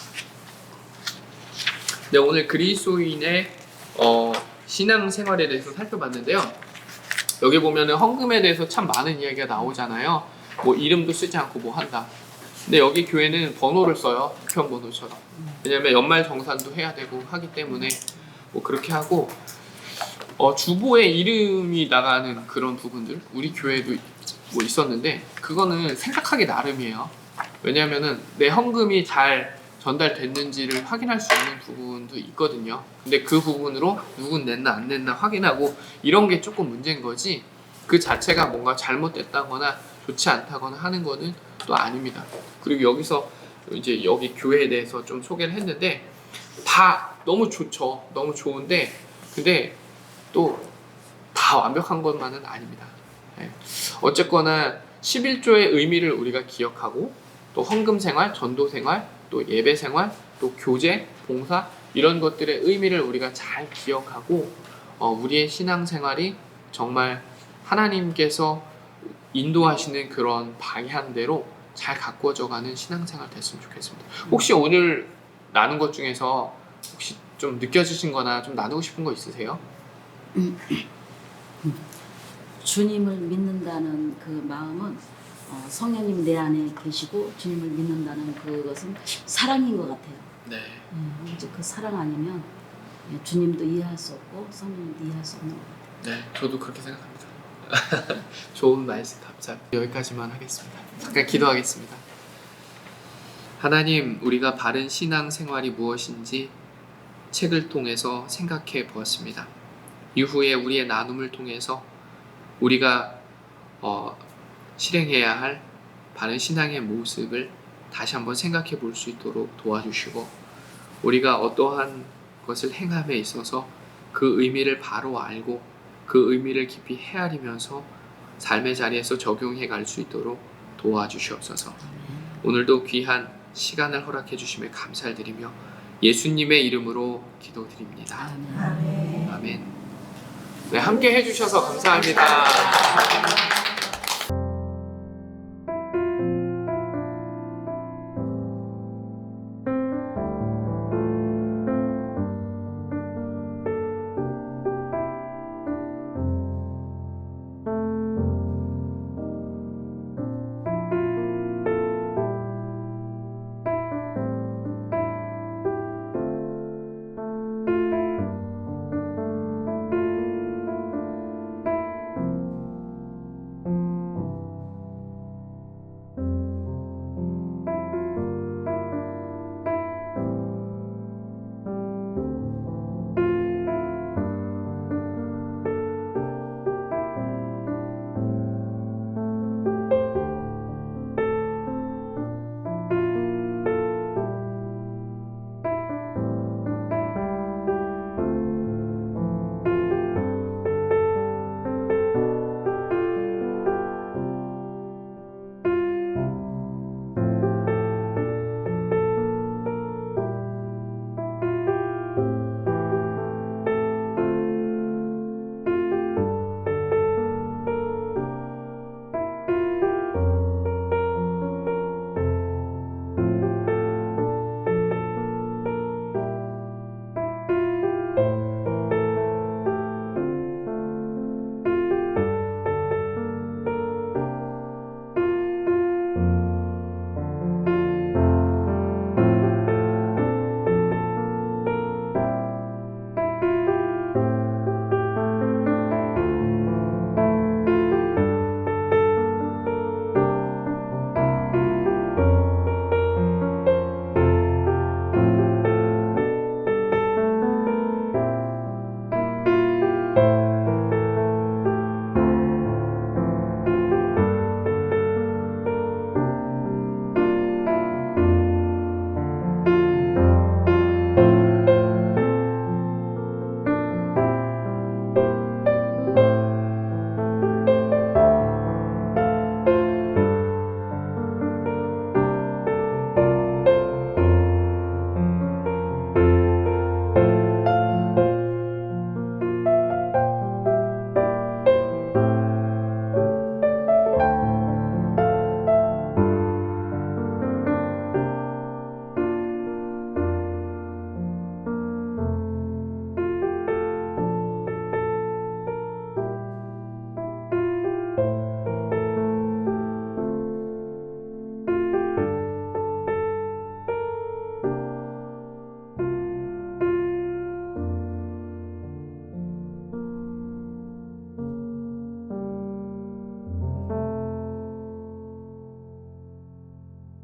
네, 오늘 그리스도인의 신앙생활에 대해서 살펴봤는데요. 여기 보면은 헌금에 대해서 참 많은 이야기가 나오잖아요. 뭐 이름도 쓰지 않고 뭐 한다. 근데 여기 교회는 번호를 써요. 우편번호처럼. 왜냐면 연말 정산도 해야 되고 하기 때문에 뭐 그렇게 하고 주보에 이름이 나가는 그런 부분들 우리 교회도 뭐 있었는데 그거는 생각하기 나름이에요. 왜냐면은 내 헌금이 잘 전달됐는지를 확인할 수 있는 부분도 있거든요. 근데 그 부분으로 누군 냈나 안 냈나 확인하고 이런 게 조금 문제인 거지 그 자체가 뭔가 잘못됐다거나 좋지 않다거나 하는 거는 또 아닙니다. 그리고 여기서 이제 여기 교회에 대해서 좀 소개를 했는데 다 너무 좋죠. 너무 좋은데 근데 또 다 완벽한 것만은 아닙니다. 네. 어쨌거나 11조의 의미를 우리가 기억하고 또 헌금 생활, 전도 생활, 또 예배 생활, 또 교제, 봉사 이런 것들의 의미를 우리가 잘 기억하고 우리의 신앙 생활이 정말 하나님께서 인도하시는 그런 방향대로 잘 가꾸어져가는 신앙생활 됐으면 좋겠습니다. 혹시 오늘 나눈 것 중에서 혹시 좀 느껴지신 거나 좀 나누고 싶은 거 있으세요? 주님을 믿는다는 그 마음은 성령님 내 안에 계시고 주님을 믿는다는 그것은 사랑인 것 같아요. 네. 이제 그 사랑 아니면 주님도 이해할 수 없고 성령님도 이해할 수 없는 것 같아요. 네, 저도 그렇게 생각합니다. 좋은 말씀 감사합니다. 여기까지만 하겠습니다. 잠깐 기도하겠습니다. 하나님, 우리가 바른 신앙 생활이 무엇인지 책을 통해서 생각해 보았습니다. 이후에 우리의 나눔을 통해서 우리가 실행해야 할 바른 신앙의 모습을 다시 한번 생각해 볼 수 있도록 도와주시고, 우리가 어떠한 것을 행함에 있어서 그 의미를 바로 알고 그 의미를 깊이 헤아리면서 삶의 자리에서 적용해 갈 수 있도록 도와주시옵소서. 오늘도 귀한 시간을 허락해 주심에 감사를 드리며 예수님의 이름으로 기도드립니다. 아멘. 아멘. 네, 함께 해주셔서 감사합니다.